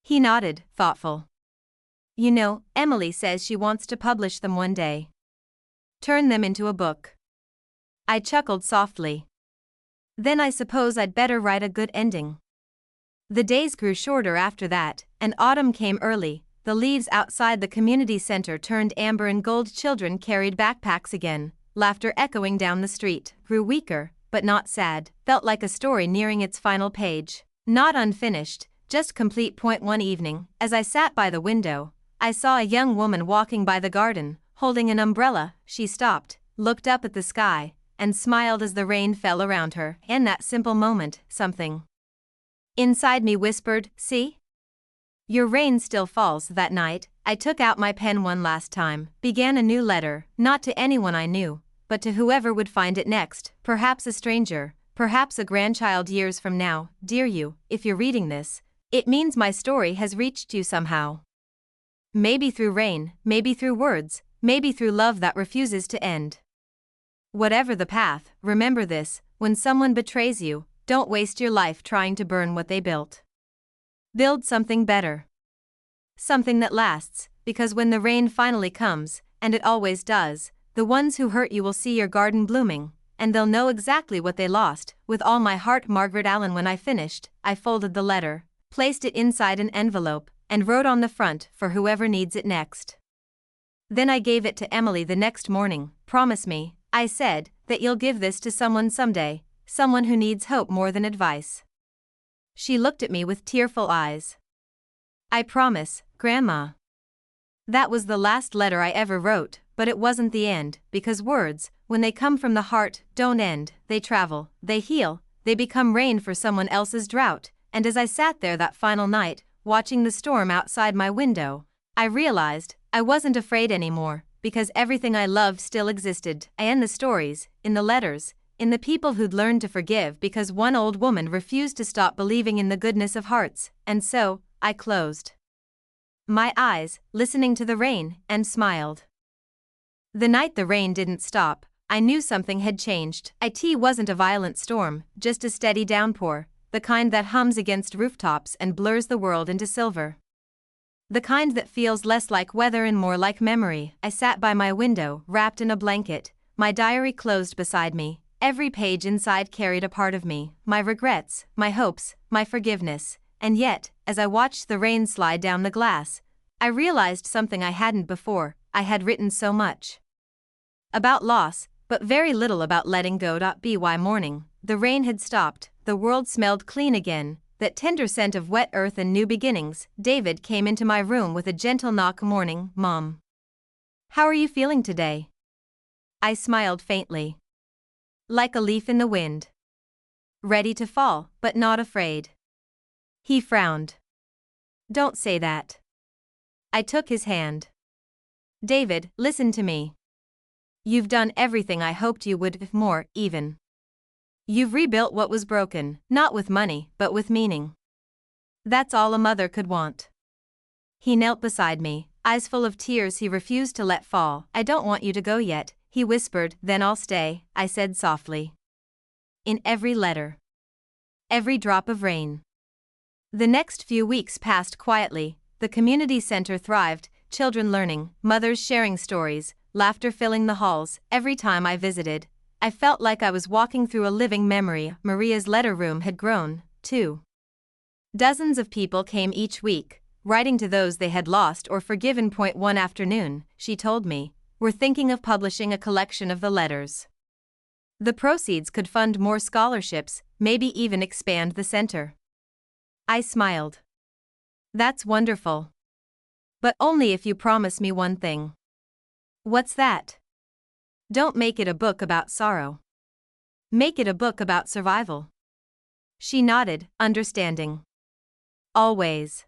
He nodded, thoughtful. "You know, Emily says she wants to publish them one day. Turn them into a book." I chuckled softly. "Then I suppose I'd better write a good ending." The days grew shorter after that, and autumn came early. The leaves outside the community center turned amber and gold. Children carried backpacks again. Laughter echoing down the street grew weaker, but not sad. Felt like a story nearing its final page. Not unfinished, just complete. One evening, as I sat by the window, I saw a young woman walking by the garden, holding an umbrella. She stopped, looked up at the sky, and smiled as the rain fell around her. In that simple moment, something inside me whispered, "See? Your rain still falls." That night, I took out my pen one last time, began a new letter, not to anyone I knew, but to whoever would find it next, perhaps a stranger, perhaps a grandchild years from now. Dear you, if you're reading this, it means my story has reached you somehow. Maybe through rain, maybe through words, maybe through love that refuses to end. Whatever the path, remember this: when someone betrays you, don't waste your life trying to burn what they built. Build something better. Something that lasts, because when the rain finally comes, and it always does, the ones who hurt you will see your garden blooming, and they'll know exactly what they lost. With all my heart, Margaret Allen. When I finished, I folded the letter, placed it inside an envelope, and wrote on the front, "For whoever needs it next." Then I gave it to Emily the next morning. "Promise me," I said, "that you'll give this to someone someday, someone who needs hope more than advice." She looked at me with tearful eyes. "I promise, Grandma." That was the last letter I ever wrote, but it wasn't the end, because words, when they come from the heart, don't end. They travel, they heal, they become rain for someone else's drought. And as I sat there that final night, watching the storm outside my window, I realized I wasn't afraid anymore, because everything I loved still existed. In the stories, in the letters, in the people who'd learned to forgive because one old woman refused to stop believing in the goodness of hearts. And so, I closed my eyes, listening to the rain, and smiled. The night the rain didn't stop, I knew something had changed. It wasn't a violent storm, just a steady downpour, the kind that hums against rooftops and blurs the world into silver. The kind that feels less like weather and more like memory. I sat by my window, wrapped in a blanket, my diary closed beside me. Every page inside carried a part of me, my regrets, my hopes, my forgiveness. And yet, as I watched the rain slide down the glass, I realized something I hadn't before. I had written so much about loss, but very little about letting go. By morning, the rain had stopped, the world smelled clean again, that tender scent of wet earth and new beginnings. David came into my room with a gentle knock. "Morning, Mom. How are you feeling today?" I smiled faintly. "Like a leaf in the wind. Ready to fall, but not afraid." He frowned. "Don't say that." I took his hand. "David, listen to me. You've done everything I hoped you would, if more, even. You've rebuilt what was broken, not with money, but with meaning. That's all a mother could want." He knelt beside me, eyes full of tears he refused to let fall. "I don't want you to go yet," he whispered. "Then I'll stay," I said softly. In every letter. Every drop of rain. The next few weeks passed quietly. The community center thrived, children learning, mothers sharing stories, laughter filling the halls. Every time I visited, I felt like I was walking through a living memory. Maria's letter room had grown, too. Dozens of people came each week, writing to those they had lost or forgiven. One afternoon, she told me, "We're thinking of publishing a collection of the letters. The proceeds could fund more scholarships, maybe even expand the center." I smiled. "That's wonderful. But only if you promise me one thing." "What's that?" "Don't make it a book about sorrow. Make it a book about survival." She nodded, understanding. "Always."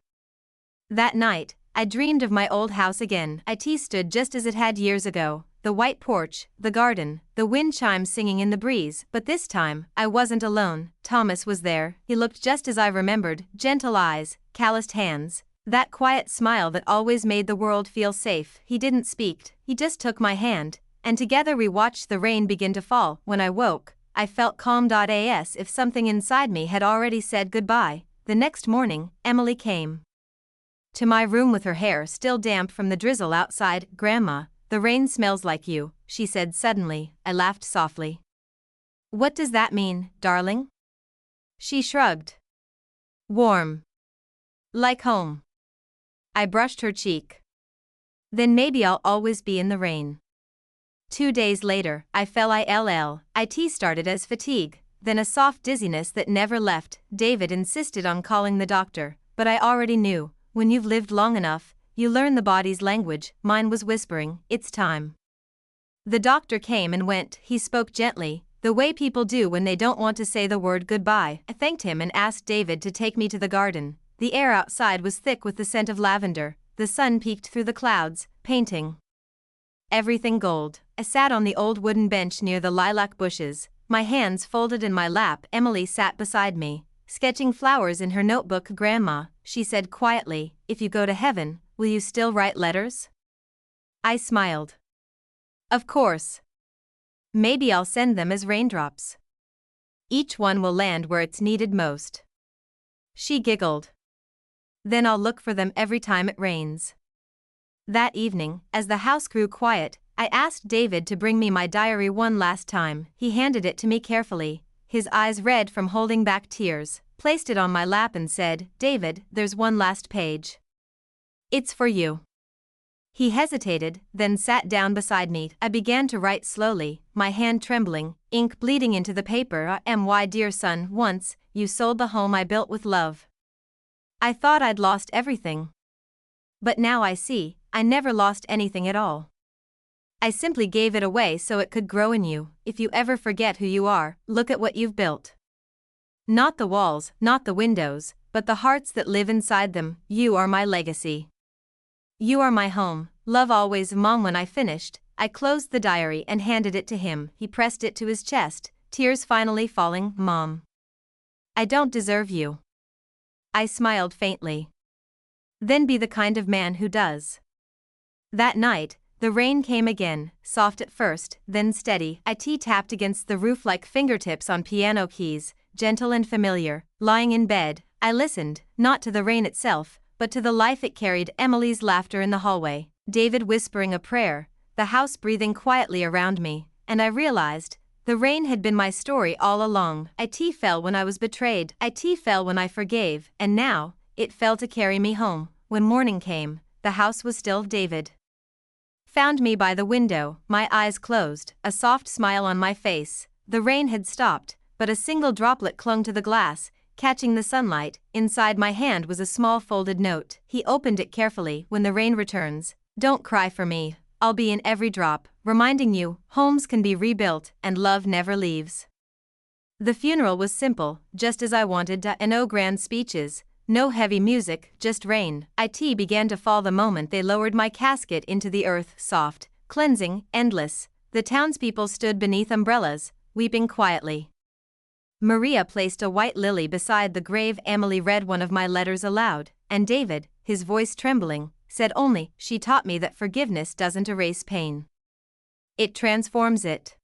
That night, I dreamed of my old house again. It stood just as it had years ago. The white porch, the garden, the wind chimes singing in the breeze. But this time, I wasn't alone. Thomas was there. He looked just as I remembered, gentle eyes, calloused hands. That quiet smile that always made the world feel safe. He didn't speak, he just took my hand, and together we watched the rain begin to fall. When I woke, I felt calm as if something inside me had already said goodbye. The next morning, Emily came to my room with her hair still damp from the drizzle outside. "Grandma, the rain smells like you," she said suddenly. I laughed softly. "What does that mean, darling?" She shrugged. "Warm. Like home." I brushed her cheek. "Then maybe I'll always be in the rain." 2 days later, I fell ill. It started as fatigue, then a soft dizziness that never left. David insisted on calling the doctor, but I already knew, when you've lived long enough, you learn the body's language. Mine was whispering, "It's time." The doctor came and went. He spoke gently, the way people do when they don't want to say the word goodbye. I thanked him and asked David to take me to the garden. The air outside was thick with the scent of lavender. The sun peeked through the clouds, painting everything gold. I sat on the old wooden bench near the lilac bushes, my hands folded in my lap. Emily sat beside me, sketching flowers in her notebook. "Grandma," she said quietly, "if you go to heaven, will you still write letters?" I smiled. "Of course. Maybe I'll send them as raindrops. Each one will land where it's needed most." She giggled. "Then I'll look for them every time it rains." That evening, as the house grew quiet, I asked David to bring me my diary one last time. He handed it to me carefully, his eyes red from holding back tears, placed it on my lap and said, "David, there's one last page. It's for you." He hesitated, then sat down beside me. I began to write slowly, my hand trembling, ink bleeding into the paper. "My dear son, once, you sold the home I built with love. I thought I'd lost everything. But now I see, I never lost anything at all. I simply gave it away so it could grow in you. If you ever forget who you are, look at what you've built. Not the walls, not the windows, but the hearts that live inside them. You are my legacy. You are my home. Love always, Mom." When I finished, I closed the diary and handed it to him. He pressed it to his chest, tears finally falling. "Mom, I don't deserve you." I smiled faintly. "Then be the kind of man who does." That night, the rain came again, soft at first, then steady. It tapped against the roof like fingertips on piano keys, gentle and familiar. Lying in bed, I listened, not to the rain itself, but to the life it carried. Emily's laughter in the hallway, David whispering a prayer, the house breathing quietly around me, and I realized, the rain had been my story all along. It fell when I was betrayed. It fell when I forgave, and now, it fell to carry me home. When morning came, the house was still. David found me by the window, my eyes closed, a soft smile on my face. The rain had stopped, but a single droplet clung to the glass, catching the sunlight. Inside my hand was a small folded note. He opened it carefully. "When the rain returns, don't cry for me. I'll be in every drop, reminding you, homes can be rebuilt, and love never leaves." The funeral was simple, just as I wanted, and no grand speeches, no heavy music, just rain. It began to fall the moment they lowered my casket into the earth, soft, cleansing, endless. The townspeople stood beneath umbrellas, weeping quietly. Maria placed a white lily beside the grave. Emily read one of my letters aloud, and David, his voice trembling, said only, "She taught me that forgiveness doesn't erase pain. It transforms it."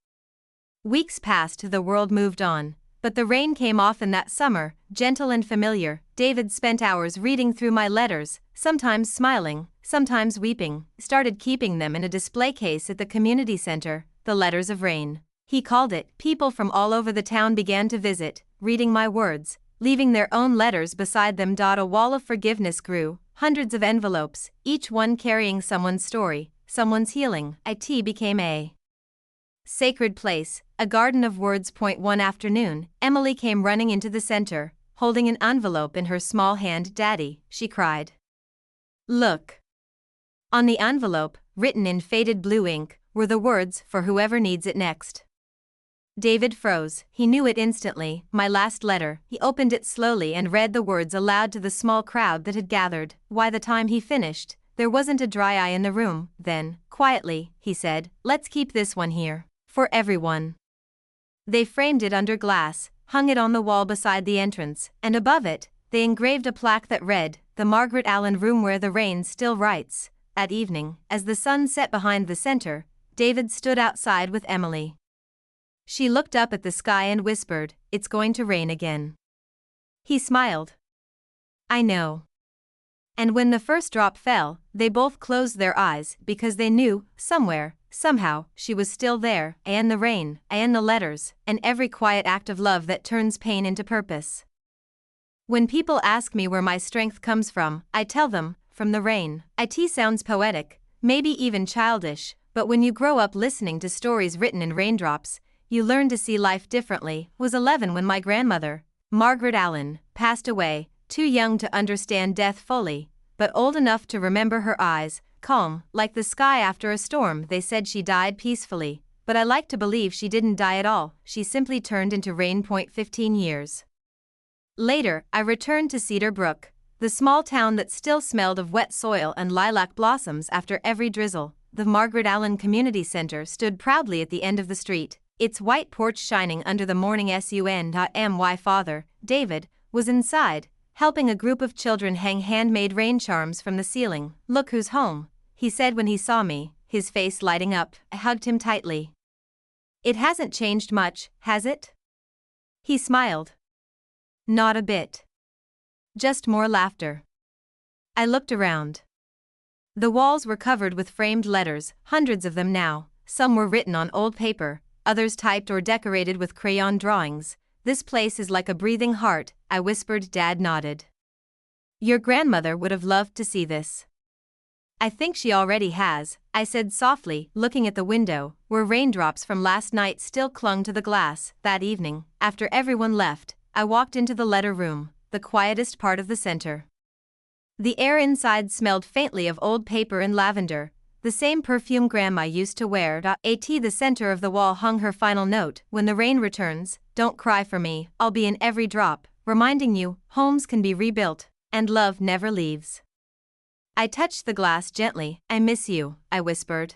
Weeks passed, the world moved on, but the rain came often that summer, gentle and familiar. David spent hours reading through my letters, sometimes smiling, sometimes weeping, started keeping them in a display case at the community center, the letters of rain, he called it. People from all over the town began to visit, reading my words, leaving their own letters beside them. A wall of forgiveness grew, hundreds of envelopes, each one carrying someone's story, someone's healing. It became a sacred place, a garden of words. One afternoon, Emily came running into the center, holding an envelope in her small hand. "Daddy," she cried. "Look." On the envelope, written in faded blue ink, were the words, "For whoever needs it next." David froze. He knew it instantly, my last letter. He opened it slowly and read the words aloud to the small crowd that had gathered. By the time he finished, There wasn't a dry eye in the room. Then, quietly, he said, "Let's keep this one here. For everyone." They framed it under glass, hung it on the wall beside the entrance, and above it, they engraved a plaque that read, "The Margaret Allen Room Where the Rain Still Writes." At evening, as the sun set behind the center, David stood outside with Emily. She looked up at the sky and whispered, "It's going to rain again." He smiled. "I know." And when the first drop fell, they both closed their eyes because they knew, somewhere, somehow, she was still there, and the rain, and the letters, and every quiet act of love that turns pain into purpose. When people ask me where my strength comes from, I tell them, from the rain. It sounds poetic, maybe even childish, but when you grow up listening to stories written in raindrops, you learn to see life differently. Was 11 when my grandmother, Margaret Allen, passed away, too young to understand death fully, but old enough to remember her eyes, calm, like the sky after a storm. They said she died peacefully, but I like to believe she didn't die at all, she simply turned into rain. 15 years later, I returned to Cedar Brook, the small town that still smelled of wet soil and lilac blossoms after every drizzle. The Margaret Allen Community Center stood proudly at the end of the street, its white porch shining under the morning sun. My father, David, was inside, helping a group of children hang handmade rain charms from the ceiling. "Look who's home," he said when he saw me, his face lighting up. I hugged him tightly. "It hasn't changed much, has it?" He smiled. "Not a bit. Just more laughter." I looked around. The walls were covered with framed letters, hundreds of them now. Some were written on old paper, others typed or decorated with crayon drawings. "This place is like a breathing heart," I whispered. Dad nodded. "Your grandmother would have loved to see this." "I think she already has," I said softly, looking at the window, where raindrops from last night still clung to the glass. That evening, after everyone left, I walked into the letter room, the quietest part of the center. The air inside smelled faintly of old paper and lavender, the same perfume Grandma used to wear. At the center of the wall hung her final note, "When the rain returns, don't cry for me, I'll be in every drop, reminding you, homes can be rebuilt, and love never leaves." I touched the glass gently. "I miss you," I whispered.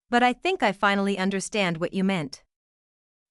"But I think I finally understand what you meant."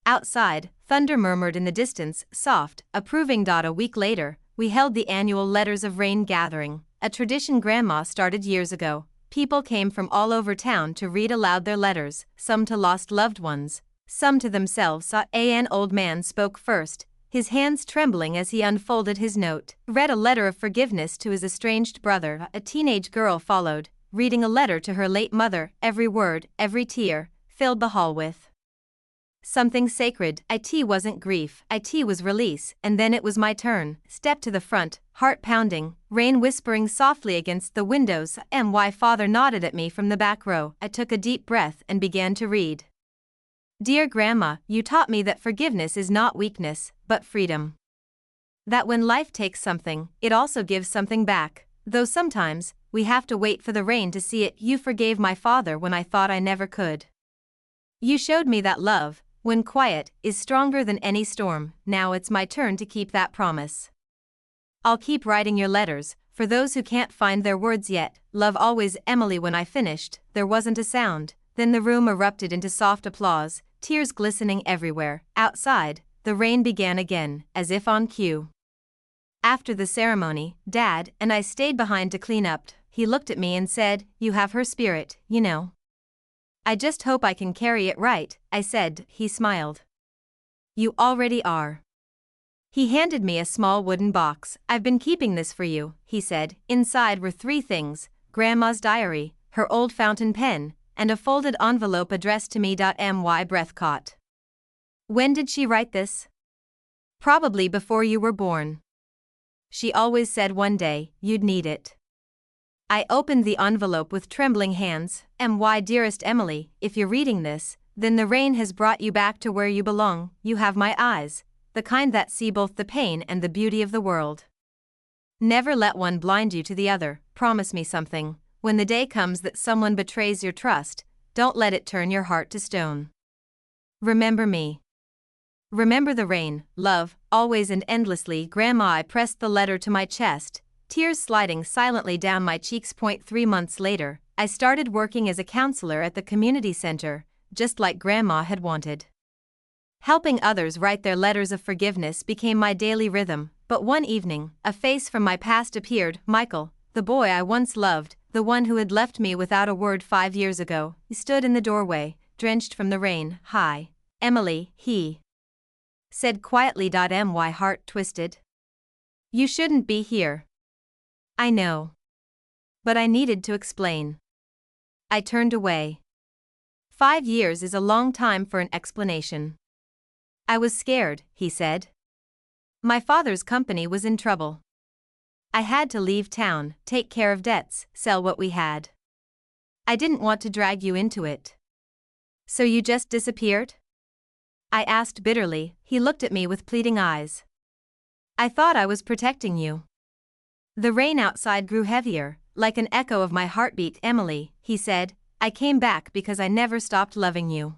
Outside, thunder murmured in the distance, soft, approving. A week later, we held the annual Letters of Rain gathering, a tradition Grandma started years ago. People came from all over town to read aloud their letters, some to lost loved ones, some to themselves. An old man spoke first, his hands trembling as he unfolded his note. Read a letter of forgiveness to his estranged brother. A teenage girl followed, reading a letter to her late mother. Every word, every tear, filled the hall with something sacred. It wasn't grief, it was release. And then it was my turn. Stepped to the front, heart pounding, rain whispering softly against the windows. My father nodded at me from the back row. I took a deep breath and began to read. "Dear Grandma, you taught me that forgiveness is not weakness, but freedom. That when life takes something, it also gives something back, though sometimes, we have to wait for the rain to see it. You forgave my father when I thought I never could. You showed me that love, when quiet, is stronger than any storm. Now it's my turn to keep that promise. I'll keep writing your letters, for those who can't find their words yet. Love always, Emily." When I finished, there wasn't a sound. Then the room erupted into soft applause, tears glistening everywhere. Outside, the rain began again, as if on cue. After the ceremony, Dad and I stayed behind to clean up. He looked at me and said, "You have her spirit, you know." "I just hope I can carry it right," I said. He smiled. "You already are." He handed me a small wooden box. "I've been keeping this for you," he said. Inside were 3 things: Grandma's diary, her old fountain pen, and a folded envelope addressed to me. My breath caught. "When did she write this?" "Probably before you were born. She always said one day, you'd need it." I opened the envelope with trembling hands. "My dearest Emily, if you're reading this, then the rain has brought you back to where you belong. You have my eyes, the kind that see both the pain and the beauty of the world. Never let one blind you to the other. Promise me something. When the day comes that someone betrays your trust, don't let it turn your heart to stone. Remember me. Remember the rain, love, always and endlessly." Grandma. I pressed the letter to my chest, tears sliding silently down my cheeks. 3 months later, I started working as a counselor at the community center, just like Grandma had wanted. Helping others write their letters of forgiveness became my daily rhythm, but one evening, a face from my past appeared. Michael, the boy I once loved, the one who had left me without a word 5 years ago, he stood in the doorway, drenched from the rain. "Hi, Emily," he said quietly. My heart twisted. "You shouldn't be here." "I know. But I needed to explain." I turned away. 5 years is a long time for an explanation. "I was scared," he said. "My father's company was in trouble. I had to leave town, take care of debts, sell what we had. I didn't want to drag you into it." "So you just disappeared?" I asked bitterly. He looked at me with pleading eyes. "I thought I was protecting you." The rain outside grew heavier, like an echo of my heartbeat. "Emily," he said, "I came back because I never stopped loving you.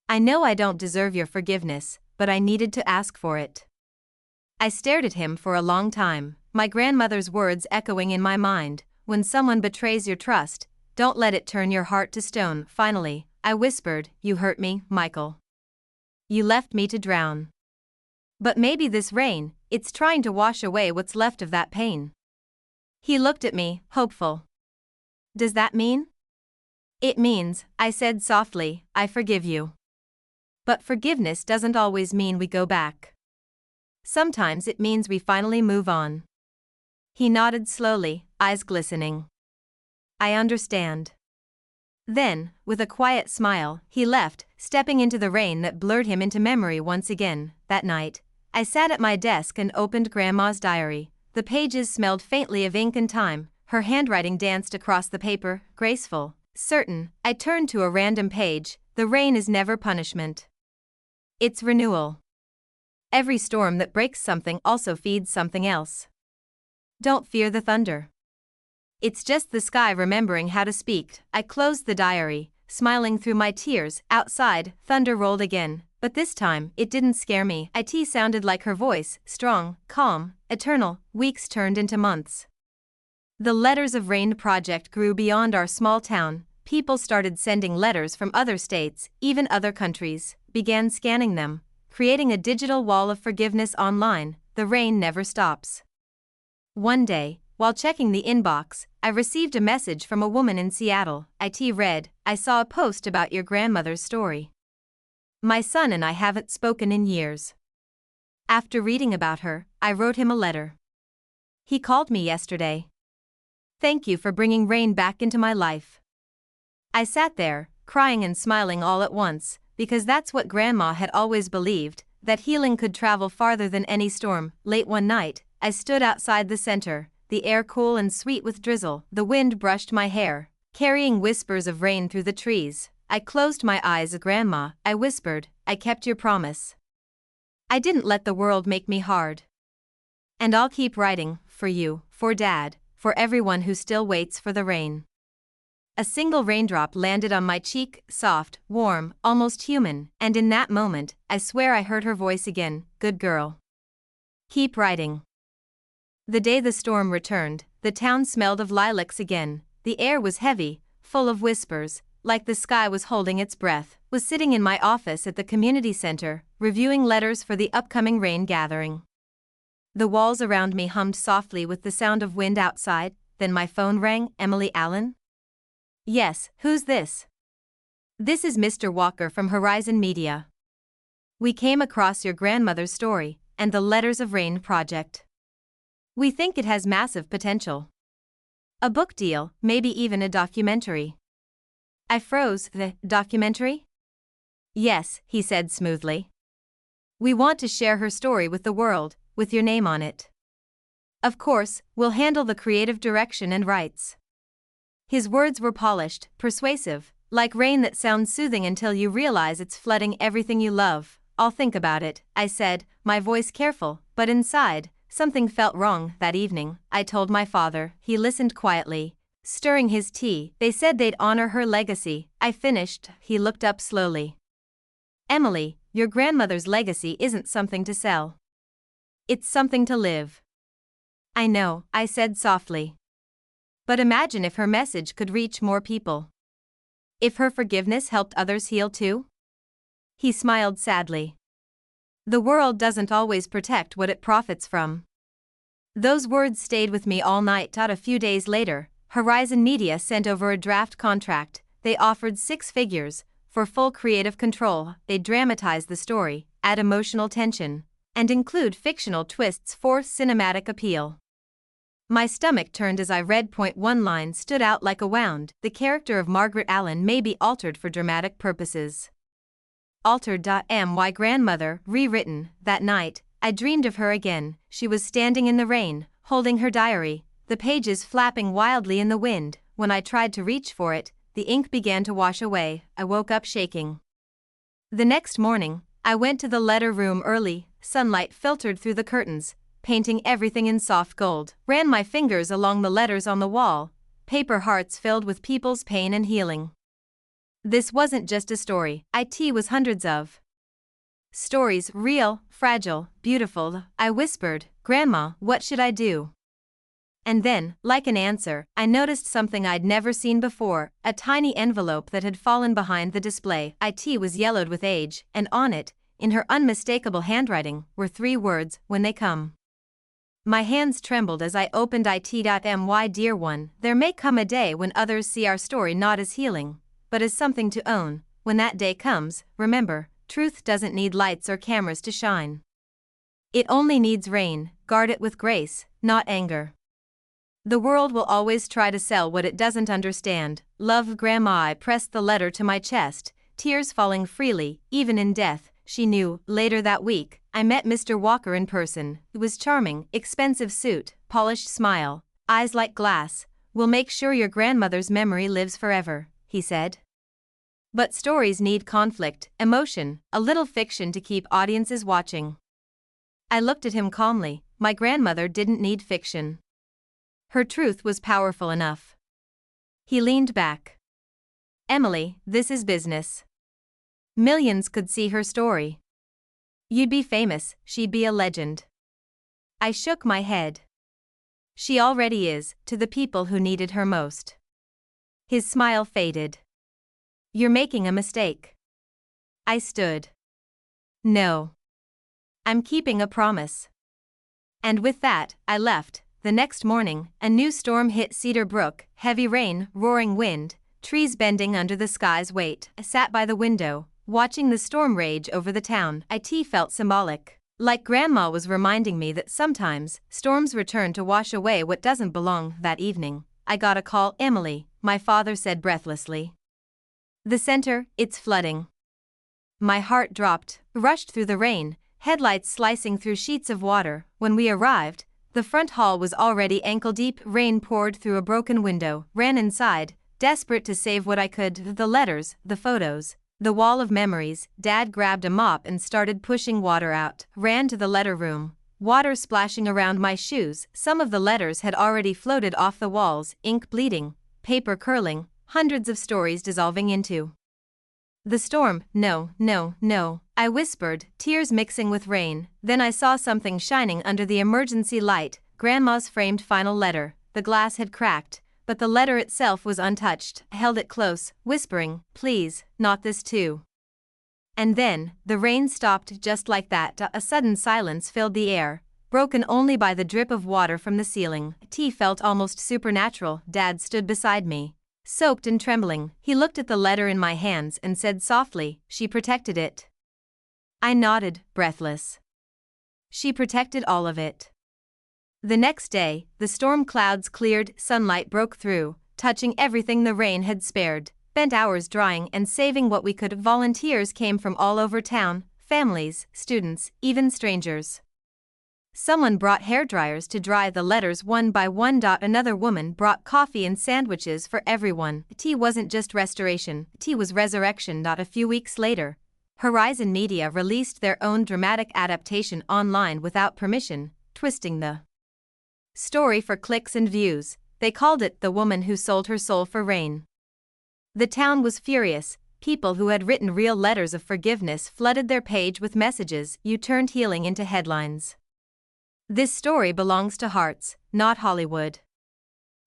I know I don't deserve your forgiveness, but I needed to ask for it." I stared at him for a long time, my grandmother's words echoing in my mind. When someone betrays your trust, don't let it turn your heart to stone. Finally, I whispered, "You hurt me, Michael. You left me to drown. But maybe this rain, it's trying to wash away what's left of that pain." He looked at me, hopeful. "Does that mean?" "It means," I said softly, "I forgive you. But forgiveness doesn't always mean we go back. Sometimes it means we finally move on." He nodded slowly, eyes glistening. "I understand." Then, with a quiet smile, he left, stepping into the rain that blurred him into memory once again. That night, I sat at my desk and opened Grandma's diary. The pages smelled faintly of ink and time, her handwriting danced across the paper, graceful, certain. I turned to a random page. "The rain is never punishment. It's renewal. Every storm that breaks something also feeds something else. Don't fear the thunder. It's just the sky remembering how to speak." I closed the diary, smiling through my tears. Outside, thunder rolled again, but this time, it didn't scare me. It sounded like her voice, strong, calm, eternal. Weeks turned into months. The Letters of Rain project grew beyond our small town. People started sending letters from other states, even other countries, began scanning them, creating a digital wall of forgiveness online. The rain never stops. One day, while checking the inbox, I received a message from a woman in Seattle. It read, "I saw a post about your grandmother's story. My son and I haven't spoken in years. After reading about her, I wrote him a letter. He called me yesterday. Thank you for bringing rain back into my life." I sat there, crying and smiling all at once, because that's what Grandma had always believed, that healing could travel farther than any storm. Late one night, I stood outside the center, the air cool and sweet with drizzle. The wind brushed my hair, carrying whispers of rain through the trees. I closed my eyes. "Grandma," I whispered, "I kept your promise. I didn't let the world make me hard. And I'll keep writing, for you, for Dad, for everyone who still waits for the rain." A single raindrop landed on my cheek, soft, warm, almost human, and in that moment, I swear I heard her voice again, "Good girl. Keep writing." The day the storm returned, the town smelled of lilacs again. The air was heavy, full of whispers, like the sky was holding its breath. Was sitting in my office at the community center, reviewing letters for the upcoming rain gathering. The walls around me hummed softly with the sound of wind outside. Then my phone rang. "Emily Allen?" "Yes, who's this?" "This is Mr. Walker from Horizon Media. We came across your grandmother's story, and the Letters of Rain project. We think it has massive potential. A book deal, maybe even a documentary." I froze. "The documentary?" "Yes," he said smoothly. "We want to share her story with the world, with your name on it. Of course, we'll handle the creative direction and rights." His words were polished, persuasive, like rain that sounds soothing until you realize it's flooding everything you love. "I'll think about it," I said, my voice careful, but inside, something felt wrong. That evening, I told my father. He listened quietly, stirring his tea. "They said they'd honor her legacy," I finished. He looked up slowly. "Emily, your grandmother's legacy isn't something to sell. It's something to live." I know, I said softly. But imagine if her message could reach more people. If her forgiveness helped others heal too? He smiled sadly. The world doesn't always protect what it profits from. Those words stayed with me all night. A few days later, Horizon Media sent over a draft contract. They offered 6 figures for full creative control. They'd dramatize the story, add emotional tension, and include fictional twists for cinematic appeal. My stomach turned as I read. One line stood out like a wound: the character of Margaret Allen may be altered for dramatic purposes. Altered. My grandmother, rewritten. That night, I dreamed of her again. She was standing in the rain, holding her diary, the pages flapping wildly in the wind. When I tried to reach for it, the ink began to wash away. I woke up shaking. The next morning, I went to the letter room early. Sunlight filtered through the curtains, painting everything in soft gold. Ran my fingers along the letters on the wall, paper hearts filled with people's pain and healing. This wasn't just a story. It was hundreds of stories, real, fragile, beautiful. I whispered, "Grandma, what should I do?" And then, like an answer, I noticed something I'd never seen before: a tiny envelope that had fallen behind the display. It was yellowed with age, and on it, in her unmistakable handwriting, were 3 words: "When they come." My hands trembled as I opened it. My dear one, there may come a day when others see our story not as healing, but as something to own. When that day comes, remember, truth doesn't need lights or cameras to shine. It only needs rain. Guard it with grace, not anger. The world will always try to sell what it doesn't understand. Love, Grandma. I pressed the letter to my chest, tears falling freely, even in death. She knew. Later that week, I met Mr. Walker in person. He was charming, expensive suit, polished smile, eyes like glass. "We'll make sure your grandmother's memory lives forever," he said. But stories need conflict, emotion, a little fiction to keep audiences watching. I looked at him calmly. My grandmother didn't need fiction. Her truth was powerful enough. He leaned back. "Emily, this is business. Millions could see her story. You'd be famous, she'd be a legend." I shook my head. "She already is, to the people who needed her most." His smile faded. "You're making a mistake." I stood. "No. I'm keeping a promise." And with that, I left. The next morning, a new storm hit Cedar Brook: heavy rain, roaring wind, trees bending under the sky's weight. I sat by the window, watching the storm rage over the town. It felt symbolic. Like Grandma was reminding me that sometimes, storms return to wash away what doesn't belong. That evening, I got a call. "Emily," my father said breathlessly. "The center, it's flooding." My heart dropped, rushed through the rain, headlights slicing through sheets of water. When we arrived, the front hall was already ankle-deep. Rain poured through a broken window. Ran inside, desperate to save what I could: the letters, the photos, the wall of memories. Dad grabbed a mop and started pushing water out. Ran to the letter room, water splashing around my shoes. Some of the letters had already floated off the walls, ink bleeding, paper curling, hundreds of stories dissolving into the storm. "No, no, no," I whispered, tears mixing with rain. Then I saw something shining under the emergency light: Grandma's framed final letter. The glass had cracked, but the letter itself was untouched. I held it close, whispering, "Please, not this too." And then, the rain stopped just like that. A sudden silence filled the air, broken only by the drip of water from the ceiling. Tea felt almost supernatural. Dad stood beside me, soaked and trembling. He looked at the letter in my hands and said softly, "She protected it." I nodded, breathless. She protected all of it. The next day, the storm clouds cleared, sunlight broke through, touching everything the rain had spared. Spent hours drying and saving what we could. Volunteers came from all over town, families, students, even strangers. Someone brought hairdryers to dry the letters one by one. Another woman brought coffee and sandwiches for everyone. Tea wasn't just restoration, tea was resurrection. A few weeks later, Horizon Media released their own dramatic adaptation online without permission, twisting the story for clicks and views. They called it "The Woman Who Sold Her Soul for Rain." The town was furious. People who had written real letters of forgiveness flooded their page with messages. You turned healing into headlines. This story belongs to Hearts, not Hollywood.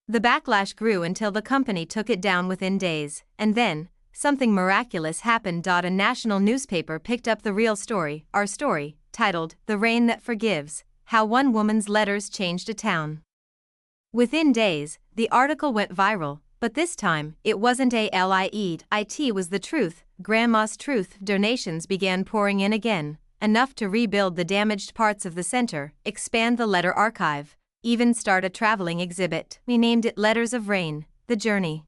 The backlash grew until the company took it down within days, and then, something miraculous happened. A national newspaper picked up the real story, our story, titled, "The Rain That Forgives: How One Woman's Letters Changed a Town." Within days, the article went viral, but this time, it wasn't a lie, it was the truth, Grandma's truth. Donations began pouring in again, enough to rebuild the damaged parts of the center, expand the letter archive, even start a traveling exhibit. We named it Letters of Rain, The Journey.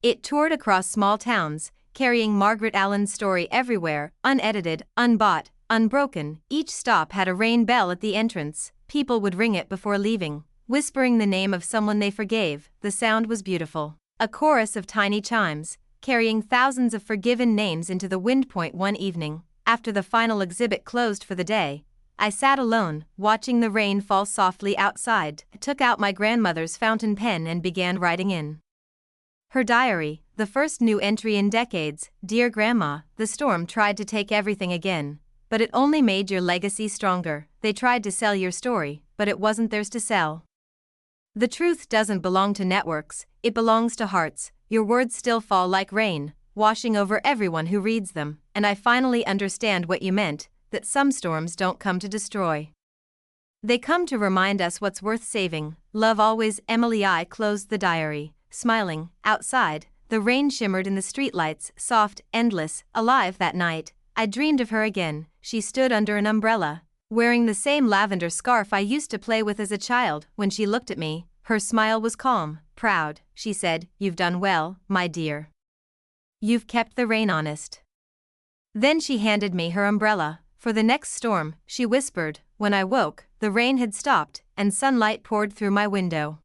It toured across small towns, carrying Margaret Allen's story everywhere, unedited, unbought, unbroken. Each stop had a rain bell at the entrance. People would ring it before leaving, whispering the name of someone they forgave. The sound was beautiful. A chorus of tiny chimes, carrying thousands of forgiven names into the wind. One evening, after the final exhibit closed for the day, I sat alone, watching the rain fall softly outside. I took out my grandmother's fountain pen and began writing in her diary, the first new entry in decades. "Dear Grandma, the storm tried to take everything again, but it only made your legacy stronger. They tried to sell your story, but it wasn't theirs to sell. The truth doesn't belong to networks, it belongs to hearts. Your words still fall like rain, washing over everyone who reads them, and I finally understand what you meant, that some storms don't come to destroy. They come to remind us what's worth saving. Love always, Emily." I closed the diary, smiling. Outside, the rain shimmered in the streetlights, soft, endless, alive. That night, I dreamed of her again. She stood under an umbrella, wearing the same lavender scarf I used to play with as a child. When she looked at me, her smile was calm, proud. She said, "You've done well, my dear. You've kept the rain honest." Then she handed me her umbrella. "For the next storm," she whispered. When I woke, the rain had stopped, and sunlight poured through my window.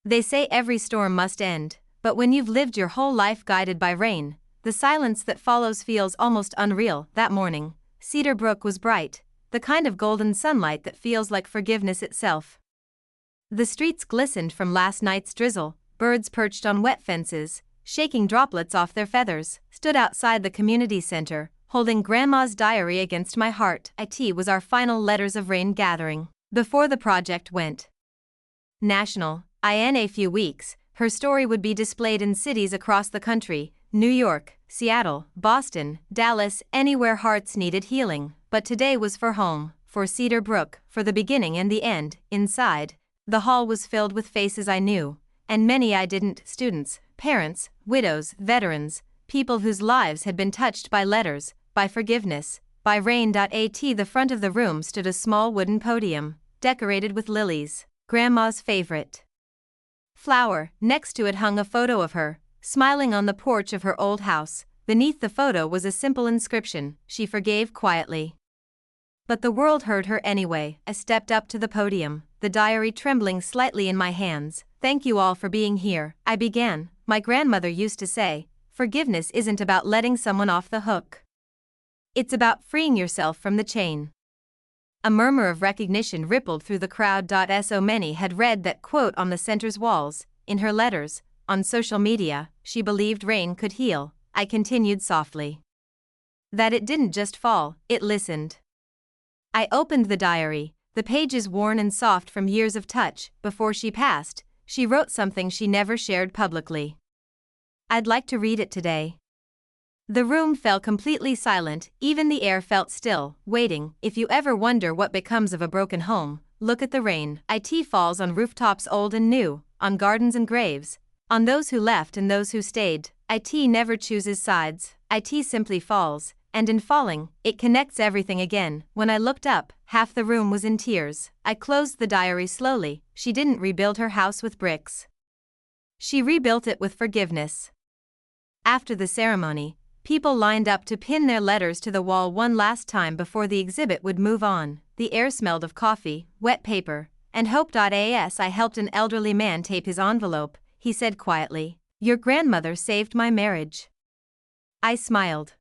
They say every storm must end, but when you've lived your whole life guided by rain, the silence that follows feels almost unreal. That morning, Cedar Brook was bright, the kind of golden sunlight that feels like forgiveness itself. The streets glistened from last night's drizzle. Birds perched on wet fences, shaking droplets off their feathers, stood outside the community center, holding Grandma's diary against my heart. It was our final Letters of Rain gathering, before the project went national. In a few weeks, her story would be displayed in cities across the country: New York, Seattle, Boston, Dallas, anywhere hearts needed healing. But today was for home, for Cedar Brook, for the beginning and the end. Inside, the hall was filled with faces I knew, and many I didn't: students, parents, widows, veterans, people whose lives had been touched by letters, by forgiveness, by rain. At the front of the room stood a small wooden podium, decorated with lilies, Grandma's favorite flower. Next to it hung a photo of her, smiling on the porch of her old house. Beneath the photo was a simple inscription: "She forgave quietly." But the world heard her anyway. I stepped up to the podium, the diary trembling slightly in my hands. "Thank you all for being here," I began. "My grandmother used to say, forgiveness isn't about letting someone off the hook. It's about freeing yourself from the chain." A murmur of recognition rippled through the crowd. So many had read that quote on the center's walls, in her letters, on social media. She believed rain could heal, I continued softly. That it didn't just fall, it listened. I opened the diary, the pages worn and soft from years of touch. Before she passed, she wrote something she never shared publicly. "I'd like to read it today." The room fell completely silent, even the air felt still, waiting. If you ever wonder what becomes of a broken home, look at the rain. It falls on rooftops old and new, on gardens and graves, on those who left and those who stayed. It never chooses sides, it simply falls, and in falling, it connects everything again. When I looked up, half the room was in tears. I closed the diary slowly. She didn't rebuild her house with bricks. She rebuilt it with forgiveness. After the ceremony, people lined up to pin their letters to the wall one last time before the exhibit would move on. The air smelled of coffee, wet paper, and hope. As I helped an elderly man tape his envelope, he said quietly, "Your grandmother saved my marriage." I smiled.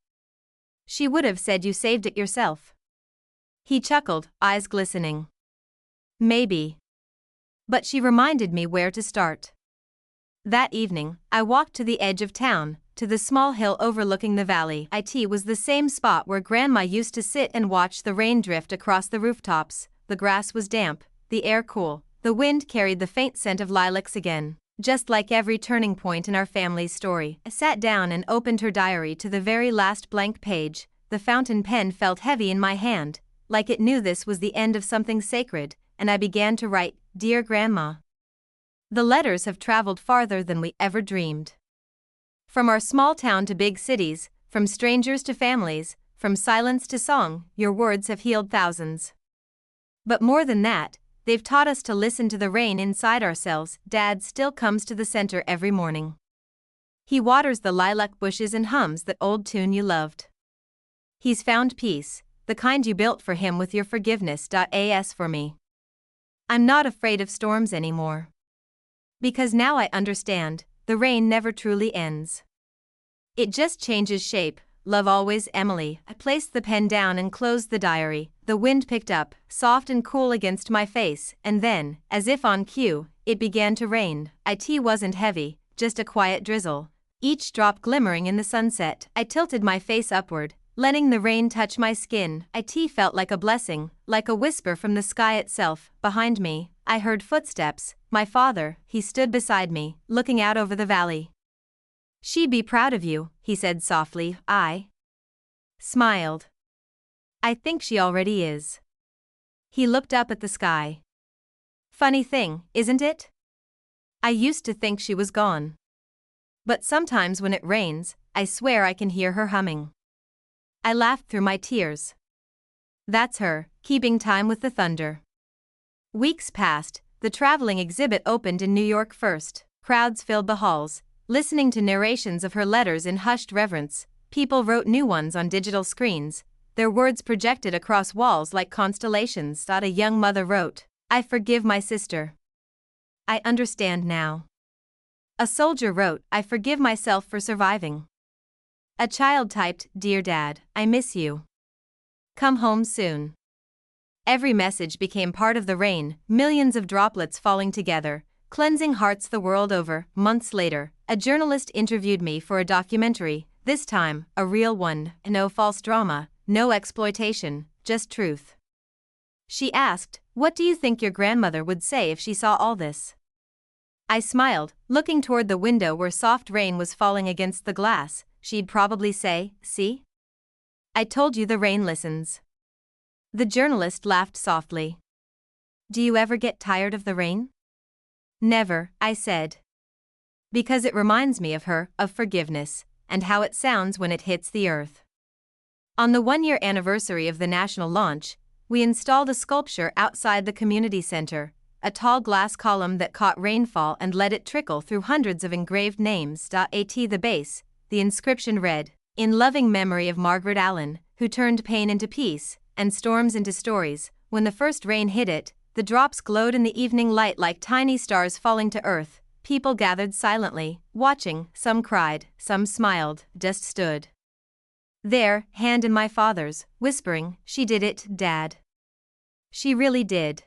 "She would have said you saved it yourself." He chuckled, eyes glistening. "Maybe. But she reminded me where to start." That evening, I walked to the edge of town, to the small hill overlooking the valley. It was the same spot where Grandma used to sit and watch the rain drift across the rooftops, the grass was damp, the air cool, the wind carried the faint scent of lilacs again. Just like every turning point in our family's story, I sat down and opened her diary to the very last blank page. The fountain pen felt heavy in my hand, like it knew this was the end of something sacred, and I began to write, "Dear Grandma." The letters have traveled farther than we ever dreamed. From our small town to big cities, from strangers to families, from silence to song, your words have healed thousands. But more than that, they've taught us to listen to the rain inside ourselves. Dad still comes to the center every morning. He waters the lilac bushes and hums that old tune you loved. He's found peace, the kind you built for him with your forgiveness. As for me, I'm not afraid of storms anymore. Because now I understand, the rain never truly ends. It just changes shape. Love always, Emily. I placed the pen down and closed the diary. The wind picked up, soft and cool against my face, and then, as if on cue, it began to rain. It wasn't heavy, just a quiet drizzle, each drop glimmering in the sunset. I tilted my face upward, letting the rain touch my skin. It felt like a blessing, like a whisper from the sky itself. Behind me, I heard footsteps. My father. He stood beside me, looking out over the valley. "She'd be proud of you," he said softly. I smiled. "I think she already is." He looked up at the sky. "Funny thing, isn't it? I used to think she was gone. But sometimes when it rains, I swear I can hear her humming." I laughed through my tears. "That's her, keeping time with the thunder." Weeks passed. The traveling exhibit opened in New York first. Crowds filled the halls, listening to narrations of her letters in hushed reverence. People wrote new ones on digital screens, their words projected across walls like constellations. A young mother wrote, "I forgive my sister. I understand now." A soldier wrote, "I forgive myself for surviving." A child typed, "Dear Dad, I miss you. Come home soon." Every message became part of the rain, millions of droplets falling together, cleansing hearts the world over. Months later, a journalist interviewed me for a documentary, this time, a real one. No false drama, no exploitation, just truth. She asked, "What do you think your grandmother would say if she saw all this?" I smiled, looking toward the window where soft rain was falling against the glass. She'd probably say, "See? I told you the rain listens." The journalist laughed softly. "Do you ever get tired of the rain?" "Never," I said. "Because it reminds me of her, of forgiveness, and how it sounds when it hits the earth." On the one-year anniversary of the national launch, we installed a sculpture outside the community center, a tall glass column that caught rainfall and let it trickle through hundreds of engraved names. At the base, the inscription read, "In loving memory of Margaret Allen, who turned pain into peace, and storms into stories." When the first rain hit it, the drops glowed in the evening light like tiny stars falling to earth. People gathered silently, watching. Some cried, some smiled, just stood there, hand in my father's, whispering, "She did it, Dad. She really did."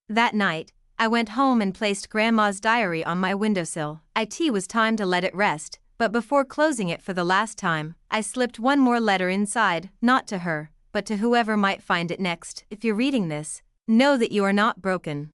That night, I went home and placed Grandma's diary on my windowsill. It was time to let it rest, but before closing it for the last time, I slipped one more letter inside, not to her, but to whoever might find it next. If you're reading this, know that you are not broken.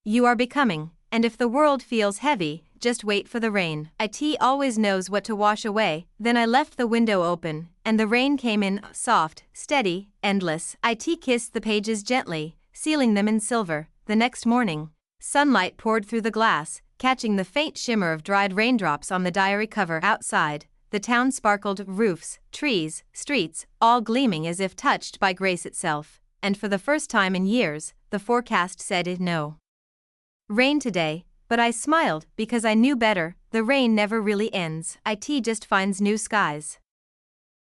You are becoming, and if the world feels heavy, just wait for the rain. It always knows what to wash away. Then I left the window open, and the rain came in, soft, steady, endless. It kissed the pages gently, sealing them in silver. The next morning, sunlight poured through the glass, catching the faint shimmer of dried raindrops on the diary cover. Outside, the town sparkled, roofs, trees, streets, all gleaming as if touched by grace itself. And for the first time in years, the forecast said it no rain today, but I smiled because I knew better. The rain never really ends. It just finds new skies.